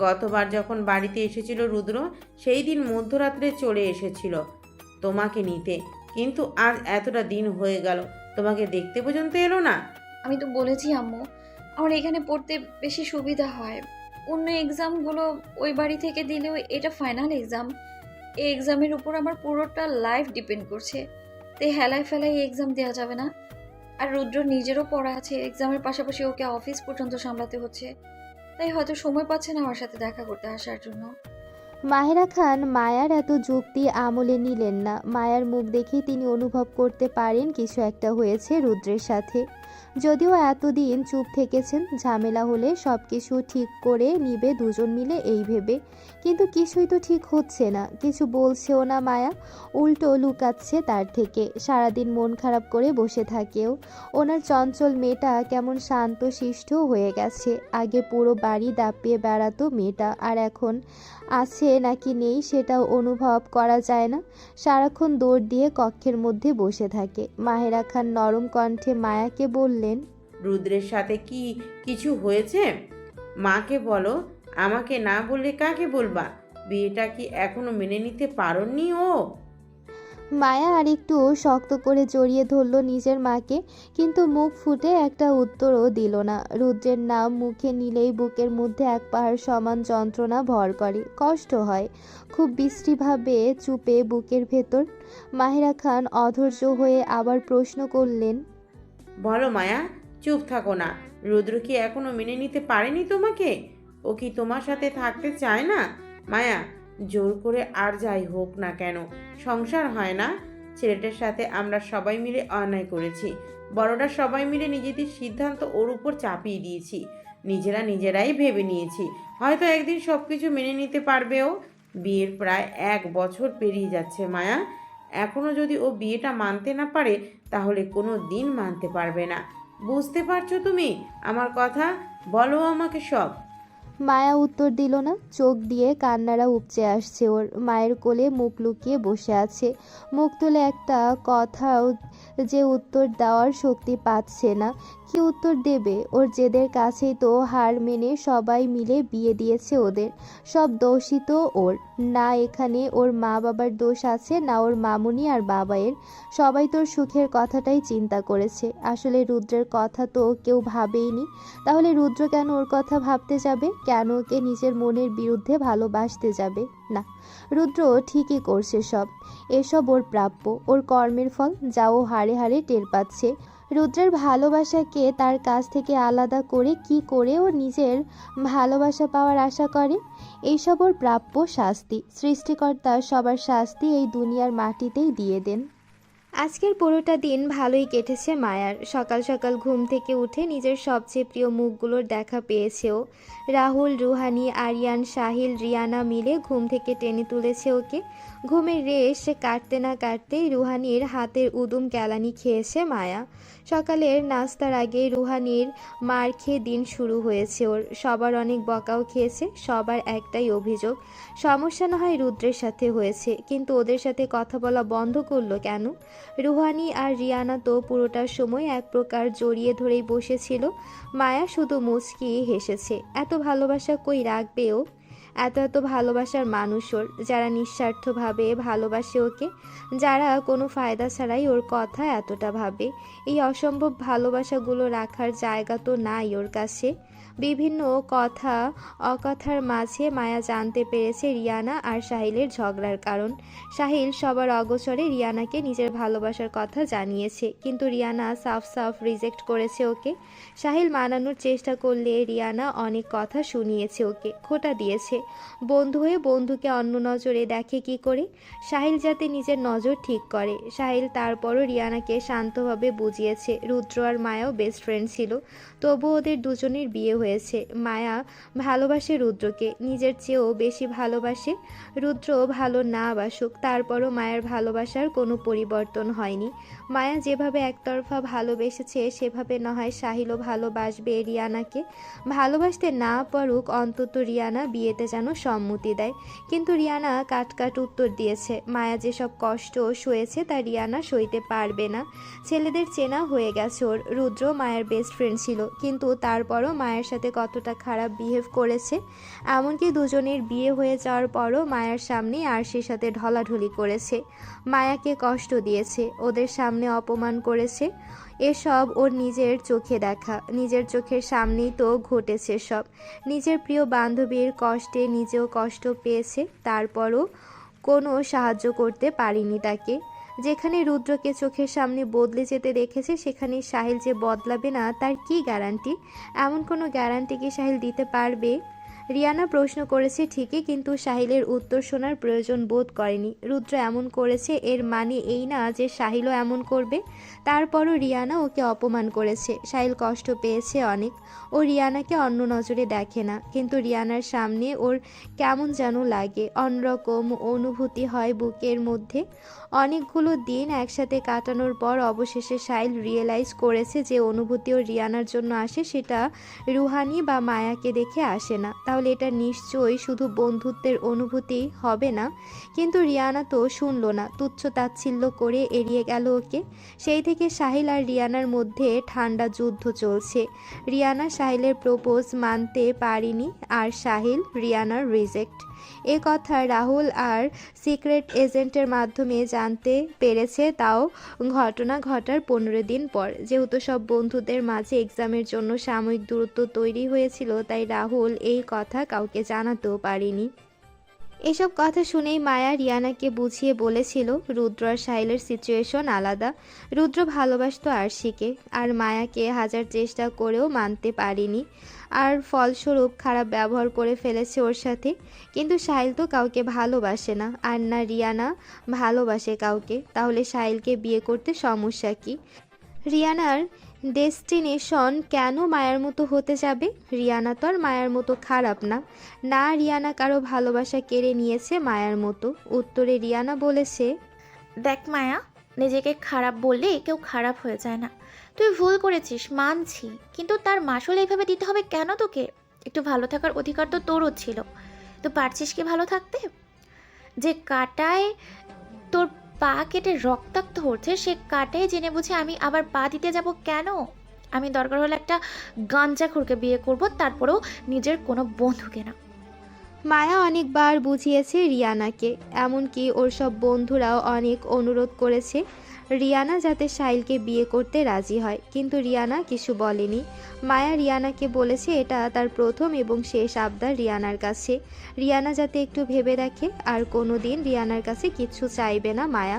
গতবার যখন বাড়িতে এসেছিল রুদ্র, সেই দিন মধ্যরাত্রে চলে এসেছিল তোমাকে নিতে, কিন্তু আজ এতটা দিন হয়ে গেল তোমাকে দেখতে পর্যন্ত এলো না। আমি তো বলেছি আম্মু, আমার এখানে পড়তে বেশি সুবিধা হয়। অন্য এক্সামগুলো ওই বাড়ি থেকে দিলেও এটা ফাইনাল এক্সাম। এই এক্সামের উপর আমার পুরোটা লাইফ ডিপেন্ড করছে, তাই হেলায় ফেলায় এই এক্সাম দেওয়া যাবে না। আর রুদ্র নিজেরও পড়া আছে, এক্সামের পাশাপাশি ওকে অফিস পর্যন্ত সামলাতে হচ্ছে, তাই হয়তো সময় পাচ্ছে না আমার সাথে দেখা করতে আসার জন্য। মাহেরা খান মায়ার এত যুক্তি আমলে নিলেন না। মায়ার মুখ দেখেই তিনি অনুভব করতে পারেন কিছু একটা হয়েছে রুদ্রের সাথে। যদিও এতদিন চুপ থেকেছেন, ঝামেলা হলে সব কিছু ঠিক করে নিবে দুজন মিলে এই ভেবে। কিন্তু কিছুই তো ঠিক হচ্ছে না, কিছু বলছেও না মায়া, উল্টো লুকাচ্ছে তার থেকে। সারাদিন মন খারাপ করে বসে থাকেও। ওনার চঞ্চল মেয়েটা কেমন শান্ত শিষ্ট হয়ে গেছে। আগে পুরো বাড়ি দাপিয়ে বেড়াতো মেয়েটা, আর এখন আছে নাকি নেই সেটাও অনুভব করা যায় না। সারাক্ষণ দৌড় দিয়ে কক্ষের মধ্যে বসে থাকে। মাহেরা খান নরম কণ্ঠে মায়াকে বললেন, রুদ্রের সাথে কি কিছু হয়েছে? মাকে বলো, আমাকে না বললে কাকে বলবা? বিয়েটা কি এখনো মেনে নিতে পারোনি ও? মায়া আর একটু শক্ত করে জড়িয়ে ধরল নিজের মাকে, কিন্তু মুখ ফুটে একটা উত্তরও দিল না। রুদ্রের নাম মুখে নিলেই বুকের মধ্যে এক পাহাড় সমান যন্ত্রণা ভর করে, কষ্ট হয় খুব বিশ্রীভাবে চুপে বুকের ভেতর। মাহেরা খান অধৈর্য হয়ে আবার প্রশ্ন করলেন, বলো মায়া, চুপ থাকো না। রুদ্র কি এখনো মেনে নিতে পারেনি তোমাকে? ও কি তোমার সাথে থাকতে চায় না? মায়া, জোর করে আর যাই হোক না কেন, সংসার হয় না? ছেলেটার সাথে আমরা সবাই মিলে অন্যায় করেছি। বড়রা সবাই মিলে নিজেদের সিদ্ধান্ত ওর উপর চাপিয়ে দিয়েছি। নিজেরাই ভেবে নিয়েছি হয়তো একদিন সব কিছু মেনে নিতে পারবেও। বিয়ের প্রায় 1 বছর পেরিয়ে যাচ্ছে মায়া। এখনো যদি ও বিয়েটা মানতে না পারে, তাহলে কোনো দিন মানতে পারবে না। বুঝতে পারছো তুমি আমার কথা? বলো আমাকে সব। মায়া উত্তর দিল না। চোখ দিয়ে কান্নারা উপচে আসছে ওর। মায়ের কোলে মুখ লুকিয়ে বসে আছে। মুখ তুলে একটা কথাও যে উত্তর দেওয়ার শক্তি পাচ্ছে না। কি উত্তর দেবে? ওর জেদের কাছেই তো হার মেনে সবাই মিলে বিয়ে দিয়েছে ওদের। সব দোষই তো ওর। না এখানে ওর মা বাবার দোষ আছে, না ওর মামুনি আর বাবায়ের। সবাই তোর সুখের কথাটাই চিন্তা করেছে। আসলে রুদ্রের কথা তো কেউ ভাবেইনি। তাহলে রুদ্র কেন ওর কথা ভাবতে যাবে? কেন ওকে নিজের মনের বিরুদ্ধে ভালোবাসতে যাবে? না, রুদ্র ঠিকই করছে সব। এসব ওর প্রাপ্য, ওর কর্মের ফল, যা ও হাড়ে হাড়ে টের পাচ্ছে। রুদ্রের ভালোবাসাকে তার কাছ থেকে আলাদা করে কি করে ও নিজের ভালোবাসা পাওয়ার আশা করে? এইসব ওর প্রাপ্য শাস্তি। সৃষ্টিকর্তা সবার শাস্তি এই দুনিয়ার মাটিতেই দিয়ে দেন। আজকের পুরোটা দিন ভালোই কেটেছে মায়ার। সকাল সকাল ঘুম থেকে উঠে নিজের সবচেয়ে প্রিয় মুখগুলোর দেখা পেয়েছেও। রাহুল, রুহানি, আরিয়ান, সাহিল, রিয়ানা মিলে ঘুম থেকে টেনে তুলেছে ওকে। ঘুমের রেশ কাটতে না কাটতেই রুহানির হাতের উদুম কেলানি খেয়েছে মায়া। সকালের নাস্তার আগে রুহানির মার খেয়ে দিন শুরু হয়েছে ওর। সবার অনেক বকাও খেয়েছে। সবার একটাই অভিযোগ, সমস্যা না হয় রুদ্রের সাথে হয়েছে, কিন্তু ওদের সাথে কথা বলা বন্ধ করলো কেন? রুহানি আর রিয়ানা তো পুরোটার সময় এক প্রকার জড়িয়ে ধরেই বসেছিল। মায়া শুধু মুচকি হেসেছে। এত ভালোবাসা কই রাখবেও? এত ভালোবাসার মানুষ ওর, যারা নিঃস্বার্থভাবে ভালোবাসে ওকে, যারা কোনো ফায়দা ছাড়াই ওর কথা এতটা ভাবে। এই অসম্ভব ভালোবাসাগুলো রাখার জায়গা তো নাই ওর কাছে। বিভিন্ন কথা অকথার মাঝে মায়া জানতে পেরেছে রিয়ানা আর সাহিলের ঝগড়ার কারণ। সাহিল সবার অগোচরে রিয়ানাকে নিজের ভালোবাসার কথা জানিয়েছে, কিন্তু রিয়ানা সাফ রিজেক্ট করেছে ওকে। সাহিল মানানোর চেষ্টা করলে রিয়ানা অনেক কথা শুনিয়েছে ওকে, খোঁটা দিয়েছে। বন্ধু হয়ে বন্ধুকে অন্য নজরে দেখে কি করে? সাহিল যাতে নিজের নজর ঠিক করে। সাহিল তারপরও রিয়ানাকে শান্তভাবে বুঝিয়েছে রুদ্র আর মায়াও বেস্ট ফ্রেন্ড ছিল, তবু ওদের দুজনের বিয়ে হয়েছে। মায়া ভালোবাসে রুদ্রকে, নিজের চেয়েও বেশি ভালোবাসে। রুদ্র ভালো না বাসুক, তারপরও মায়ের ভালোবাসার কোনো পরিবর্তন হয়নি। মায়া যেভাবে একতরফা ভালোবেসেছে সেভাবে না হয় সাহিলও ভালোবাসবে রিয়ানাকে। ভালোবাসতে না পারুক, অন্তত রিয়ানা বিয়েতে যেন সম্মতি দেয়। কিন্তু রিয়ানা কাট উত্তর দিয়েছে মায়া যেসব কষ্ট সয়েছে তা রিয়ানা সইতে পারবে না। ছেলেদের চেনা হয়ে গেছে ওর। রুদ্র মায়ের বেস্ট ফ্রেন্ড ছিল, কিন্তু তারপরও মায়ের সাথে কতটা খারাপ বিহেভ করেছে। এমনকি দুজনের বিয়ে হয়ে যাওয়ার পরও মায়ের সামনে আরশির সাথে ঢলাঢলি করেছে, মায়াকে কষ্ট দিয়েছে, ওদের সামনে অপমান করেছে। এসব ওর নিজের চোখে দেখা, নিজের চোখের সামনেই তো ঘটেছে সব। নিজের প্রিয় বান্ধবীর কষ্টে নিজেও কষ্ট পেয়েছে, তারপরও কোনো সাহায্য করতে পারিনি তাকে। যেখানে রুদ্রকে চোখের সামনে বদলে যেতে দেখেছে, সেখানে সাহিল যে বদলাবে না তার কি গ্যারান্টি? এমন কোনো গ্যারান্টি কি সাহিল দিতে পারবে? রিয়ানা প্রশ্ন করেছে ঠিকই, কিন্তু সাহিলের উত্তর শোনার প্রয়োজন বোধ করেনি। রুদ্র এমন করেছে এর মানে এই না যে সাহিলও এমন করবে। তারপরও রিয়ানা ওকে অপমান করেছে। সাহিল কষ্ট পেয়েছে অনেক। ও রিয়ানাকে অন্য নজরে দেখে না, কিন্তু রিয়ানার সামনে ওর কেমন যেন লাগে, অন্যরকম অনুভূতি হয় বুকের মধ্যে। অনেকগুলো দিন একসাথে কাটানোর পর অবশেষে সাহিল রিয়েলাইজ করেছে যে অনুভূতিও রিয়ানার জন্য আসে, সেটা রুহানি বা মায়াকে দেখে আসে না। তাহলে এটা নিশ্চয়ই শুধু বন্ধুত্বের অনুভূতি হবে না। কিন্তু রিয়ানা তো শুনল না, তুচ্ছ তাচ্ছিল্য করে এড়িয়ে গেল ওকে। সেই থেকে সাহিল আর রিয়ানার মধ্যে ঠান্ডা যুদ্ধ চলছে। রিয়ানা সাহিলের প্রপোজ মানতে পারেনি, আর সাহিল রিয়ানার রিজেক্ট। এ কথা রাহুল আর সিক্রেট এজেন্টের মাধ্যমে জানতে পেরেছে, তাও ঘটনা ঘটার 15 দিন পর। যেহেতু সব বন্ধুদের মাঝে এক্সামের জন্য সাময়িক দূরত্ব তৈরি হয়েছিল, তাই রাহুল এই কথা কাউকে জানাতেও পারেনি। এসব কথা শুনেই মায়া রিয়ানাকে বুঝিয়ে বলেছিল রুদ্র আর সাহিলের সিচুয়েশন আলাদা। রুদ্র ভালোবাসতো আরশিকে, আর মায়াকে হাজার চেষ্টা করেও মানতে পারেনি, আর ফলস্বরূপ খারাপ ব্যবহার করে ফেলেছে ওর সাথে। কিন্তু সাহিল তো কাউকে ভালোবাসে না, আর না রিয়ানা ভালোবাসে কাউকে। তাহলে সাহিলকে বিয়ে করতে সমস্যা কি? রিয়ানার ডেস্টিনেশন কেন মায়ার মতো হতে যাবে? রিয়ানা তো আর মায়ার মতো খারাপ না। না, রিয়ানা কারো ভালোবাসা কেড়ে নিয়েছে মায়ার মতো। উত্তরে রিয়ানা বলেছে, দেখ মায়া, নিজেকে খারাপ বললে কেউ খারাপ হয়ে যায় না। তুই ভুল করেছিস মানছি, কিন্তু তার মাসুল এইভাবে দিতে হবে কেন তোকে? একটু ভালো থাকার অধিকার তো তোরও ছিল। তো পারছিস কি ভালো থাকতে? যে কাটায় তোর পা কেটে রক্তাক্ত হচ্ছে, সে কাটায় জেনে বুঝে আমি আবার পা দিতে যাব কেন? আমি দরকার হলে একটা গাঞ্জাখোরকে বিয়ে করব, তারপরেও নিজের কোনো বন্ধুকে না। মায়া অনেকবার বুঝিয়েছে রিয়ানাকে, এমনকি ওর সব বন্ধুরাও অনেক অনুরোধ করেছে রিয়ানা যাতে সাহিলকে বিয়ে করতে রাজি হয়, কিন্তু রিয়ানা কিছু বলেনি। মায়া রিয়ানাকে বলেছে এটা তার প্রথম এবং শেষ আবদার রিয়ানার কাছে। রিয়ানা যাতে একটু ভেবে দেখে, আর কোনো দিন রিয়ানার কাছে কিচ্ছু চাইবে না মায়া।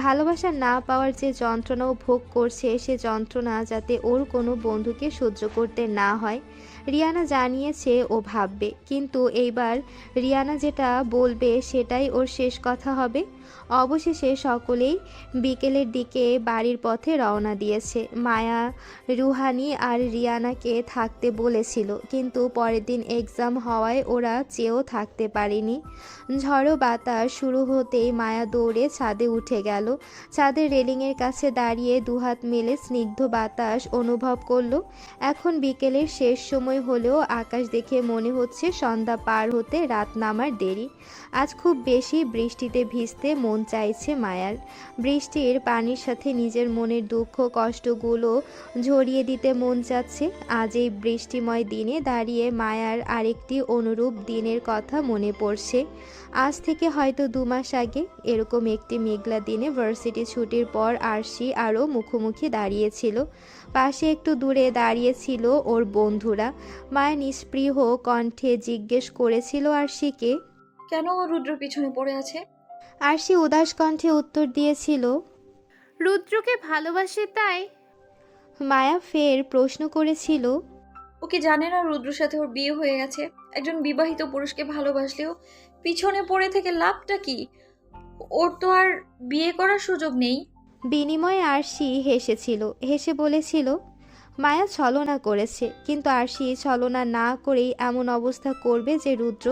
ভালোবাসা না পাওয়ার যে যন্ত্রণা ও ভোগ করছে, সে যন্ত্রণা যাতে ওর কোনো বন্ধুকে সহ্য করতে না হয়। রিয়ানা জানিয়েছে ও ভাববে, কিন্তু এইবার রিয়ানা যেটা বলবে সেটাই ওর শেষ কথা হবে। অবশেষে সকলেই বিকেলের দিকে বাড়ির পথে রওনা দিয়েছে। মায়া রুহানি আর রিয়ানাকে থাকতে বলেছিল, কিন্তু পরের দিন এক্সাম হওয়ায় ওরা চেয়েও থাকতে পারেনি। ঝড়ো বাতাস শুরু হতেই মায়া দৌড়ে ছাদে উঠে গেল। ছাদের রেলিংয়ের কাছে দাঁড়িয়ে দুহাত মেলে স্নিগ্ধ বাতাস অনুভব করলো। এখন বিকেলের শেষ সময় হলেও আকাশ দেখে মনে হচ্ছে সন্ধ্যা পার হতে রাত নামার দেরি। আজ খুব বেশি বৃষ্টিতে ভিজতে মন চাইছে মায়ার। বৃষ্টির পানির সাথে নিজের মনের দুঃখ কষ্টগুলো ঝরিয়ে দিতে মন চাচ্ছে। আজ এই বৃষ্টিময় দিনে দাঁড়িয়ে মায়ার আরেকটি অনুরূপ দিনের কথা মনে পড়ছে। আজ থেকে হয়তো 2 মাস আগে এরকম একটি মেঘলা দিনে ভার্সিটি ছুটির পর আরশি আরও মুখোমুখি দাঁড়িয়েছিল। পাশে একটু দূরে দাঁড়িয়েছিল ওর বন্ধুরা। মায়া নিস্পৃহ কণ্ঠে জিজ্ঞেস করেছিল আরশিকে, কেন ও রুদ্র পিছনে পড়ে আছে? আরশি উদাস কণ্ঠে উত্তর দিয়েছিল, রুদ্রকে ভালোবাসে তাই। মায়া ফের প্রশ্ন করেছিল, ও কি জানে না রুদ্রর সাথে ওর বিয়ে হয়ে গেছে? একজন বিবাহিত পুরুষকে ভালোবাসলেও পিছনে পড়ে থেকে লাভটা কি? ওর তো আর বিয়ে করার সুযোগ নেই। বিনিময়ে আরশি হেসেছিল। হেসে বলেছিল, মায়া ছলনা করেছে, কিন্তু আরশি ছলনা না করেই এমন অবস্থা করবে যে রুদ্র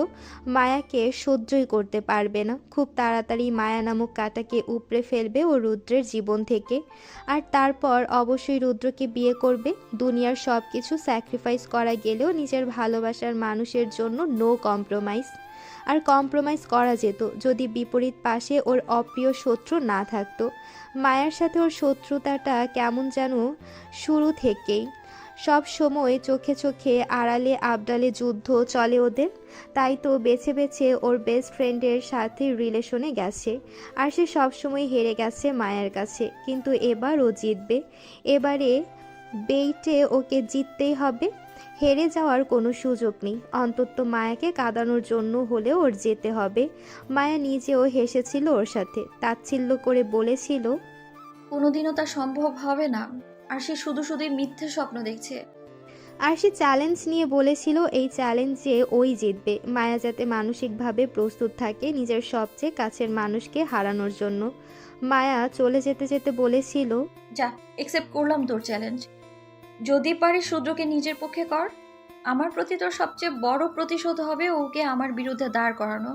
মায়াকে সহ্যই করতে পারবে না। খুব তাড়াতাড়ি মায়া নামক কাঁটাকে উপড়ে ফেলবে ও রুদ্রের জীবন থেকে। আর তারপর অবশ্যই রুদ্রকে বিয়ে করবে। দুনিয়ার সব কিছু স্যাক্রিফাইস করা গেলেও নিজের ভালোবাসার মানুষের জন্য নো কম্প্রোমাইজ। আর কম্প্রোমাইজ করা যেত যদি বিপরীত পাশে ওর অপ্রিয় শত্রু না থাকতো। মায়ার সাথে ওর শত্রুতাটা কেমন যেন শুরু থেকেই। সব সময় চোখে চোখে আড়ালে আবডালে যুদ্ধ চলে ওদের। তাই তো বেছে বেছে ওর বেস্ট ফ্রেন্ডের সাথে রিলেশনে গেছে। আর সে সবসময় হেরে গেছে মায়ার কাছে, কিন্তু এবার ও জিতবে। এবারে বেইটে ওকে জিততেই হবে। হেরে যাওয়ার কোনো সুযোগ নেই। অন্তত মায়াকে কাঁদানোর জন্য হলেও ওর যেতে হবে। মায়া নিজেও হেসেছিল ওর সাথে, তাচ্ছিল্য করে বলেছিল, কোনোদিনও তা সম্ভব হবে না। আর সে শুধু শুধুই মিথ্যে স্বপ্ন দেখছে। আরশি চ্যালেঞ্জ নিয়ে বলেছিল এই চ্যালেঞ্জে ওই জিতবে। মায়া যাতে মানসিকভাবে প্রস্তুত থাকে নিজের সবচেয়ে কাছের মানুষকে হারানোর জন্য। মায়া চলে যেতে যেতে বলেছিল, যা, একসেপ্ট করলাম তোর চ্যালেঞ্জ। যদি পারিস রুদ্রকে নিজের পক্ষে কর। আমার প্রতি তোর সবচেয়ে বড় প্রতিশোধ হবে ওকে আমার বিরুদ্ধে দাঁড় করানো।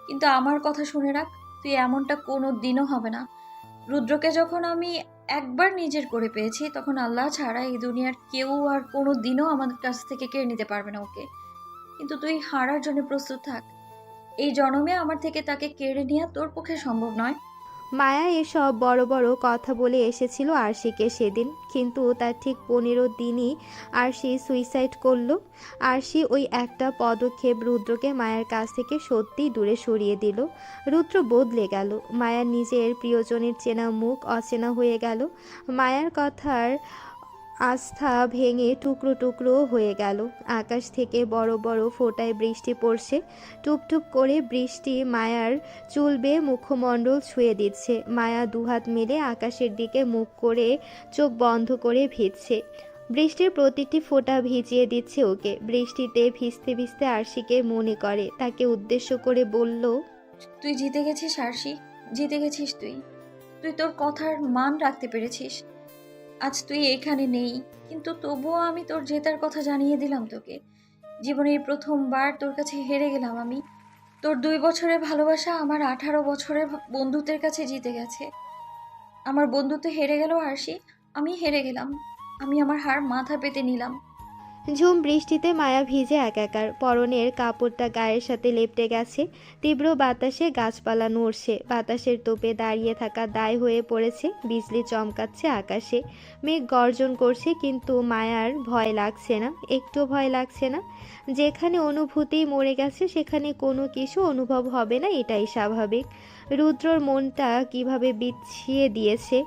কিন্তু আমার কথা শুনে রাখ, তুই এমনটা কোনো দিনও হবে না। রুদ্রকে যখন আমি একবার নিজের করে পেয়েছি, তখন আল্লাহ ছাড়া এই দুনিয়ার কেউ আর কোনো দিনও আমার কাছ থেকে কেড়ে নিতে পারবে না ওকে। কিন্তু তুই হারার জন্য প্রস্তুত থাক। এই জন্মে আমার থেকে তাকে কেড়ে নেওয়া তোর পক্ষে সম্ভব নয়। মায়া এসব বড় বড় কথা বলে এসেছিল আরশিকে সেদিন, কিন্তু তার ঠিক 15 দিনই আরশি সুইসাইড করলো। আরশি ওই একটা পদক্ষেপ রুদ্রকে মায়ার কাছ থেকে সত্যিই দূরে সরিয়ে দিল। রুদ্র বদলে গেল। মায়ার নিজের প্রিয়জনের চেনা মুখ অচেনা হয়ে গেল। মায়ার কথার আস্থা ভেঙে টুকরো টুকরো হয়ে গেল। আকাশ থেকে বড় বড় ফোঁটায় বৃষ্টি পড়ছে। টুপটুপ করে বৃষ্টি মায়ার চুল বেয়ে মুখমণ্ডল ছুঁয়ে দিচ্ছে। মায়া দুহাত মেলে আকাশের দিকে মুখ করে চোখ বন্ধ করে ভিজছে। বৃষ্টির প্রতিটি ফোঁটা ভিজিয়ে দিচ্ছে ওকে। বৃষ্টিতে ভিজতে ভিজতে আরশিকে মনে করে, তাকে উদ্দেশ্য করে বলল, তুই জিতে গেছিস আরশি, জিতে গেছিস তুই। তুই তোর কথার মান রাখতে পেরেছিস। আজ তুই এখানে নেই, কিন্তু তবুও আমি তোর জেতার কথা জানিয়ে দিলাম তোকে। জীবনে এই প্রথমবার তোর কাছে হেরে গেলাম আমি। তোর 2 বছরের ভালোবাসা আমার 18 বছরের বন্ধুত্বের কাছে জিতে গেছে। আমার বন্ধুত্ব হেরে গেল আরশি, আমি হেরে গেলাম। আমি আমার হার মাথা পেতে নিলাম। ঝুম বৃষ্টিতে মায়া ভিজে একাকার। পরনের কাপড়টা গায়ের সাথে লেপ্টে গেছে। তীব্র বাতাসে গাছপালা নড়ছে। বাতাসের তোপে দাঁড়িয়ে থাকা দায় হয়ে পড়েছে। বিজলি চমকাচ্ছে আকাশে। মেঘ গর্জন করছে, কিন্তু মায়ার ভয় লাগছে না, একটু ভয় লাগছে না। যেখানে অনুভূতি মরে গেছে সেখানে কোনো কিছু অনুভব হবে না, এটাই স্বাভাবিক। রুদ্রর মনটা কিভাবে বিছিয়ে দিয়েছে,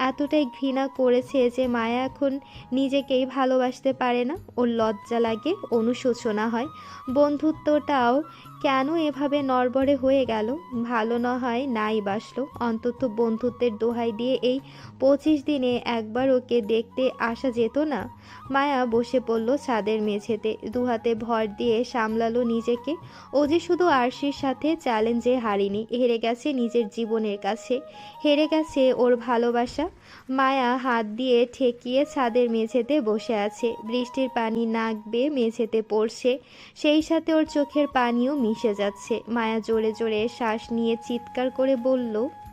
এতটাই ঘৃণা করেছে যে মায়া এখন নিজেকেই ভালোবাসতে পারে না। ওর লজ্জা লাগে, অনুশোচনা হয়। বন্ধুত্বটাও কেন এভাবে নড়বড়ে হয়ে গেল? ভালো না হয় নাই বাসলো, অন্তত বন্ধুত্বের দোহাই দিয়ে এই 25 দিনে একবার ওকে দেখতে আসা যেত না? মায়া বসে পড়ল ছাদের মেঝেতে, দুহাতে ভর দিয়ে সামলালো নিজেকে। ও যে শুধু আরশির সাথে চ্যালেঞ্জে হারেনি, হেরে গেছে নিজের জীবনের কাছে, হেরে গেছে ওর ভালোবাসা। মায়া হাত দিয়ে ঠেকিয়ে ছাদের মেঝেতে বসে আছে। বৃষ্টির পানি নাক বেয়ে মেঝেতে পড়ছে, সেই সাথে ওর চোখের পানিও মিশে যাচ্ছে। মায়া জোরে জোরে শ্বাস নিয়ে চিৎকার করে বলল,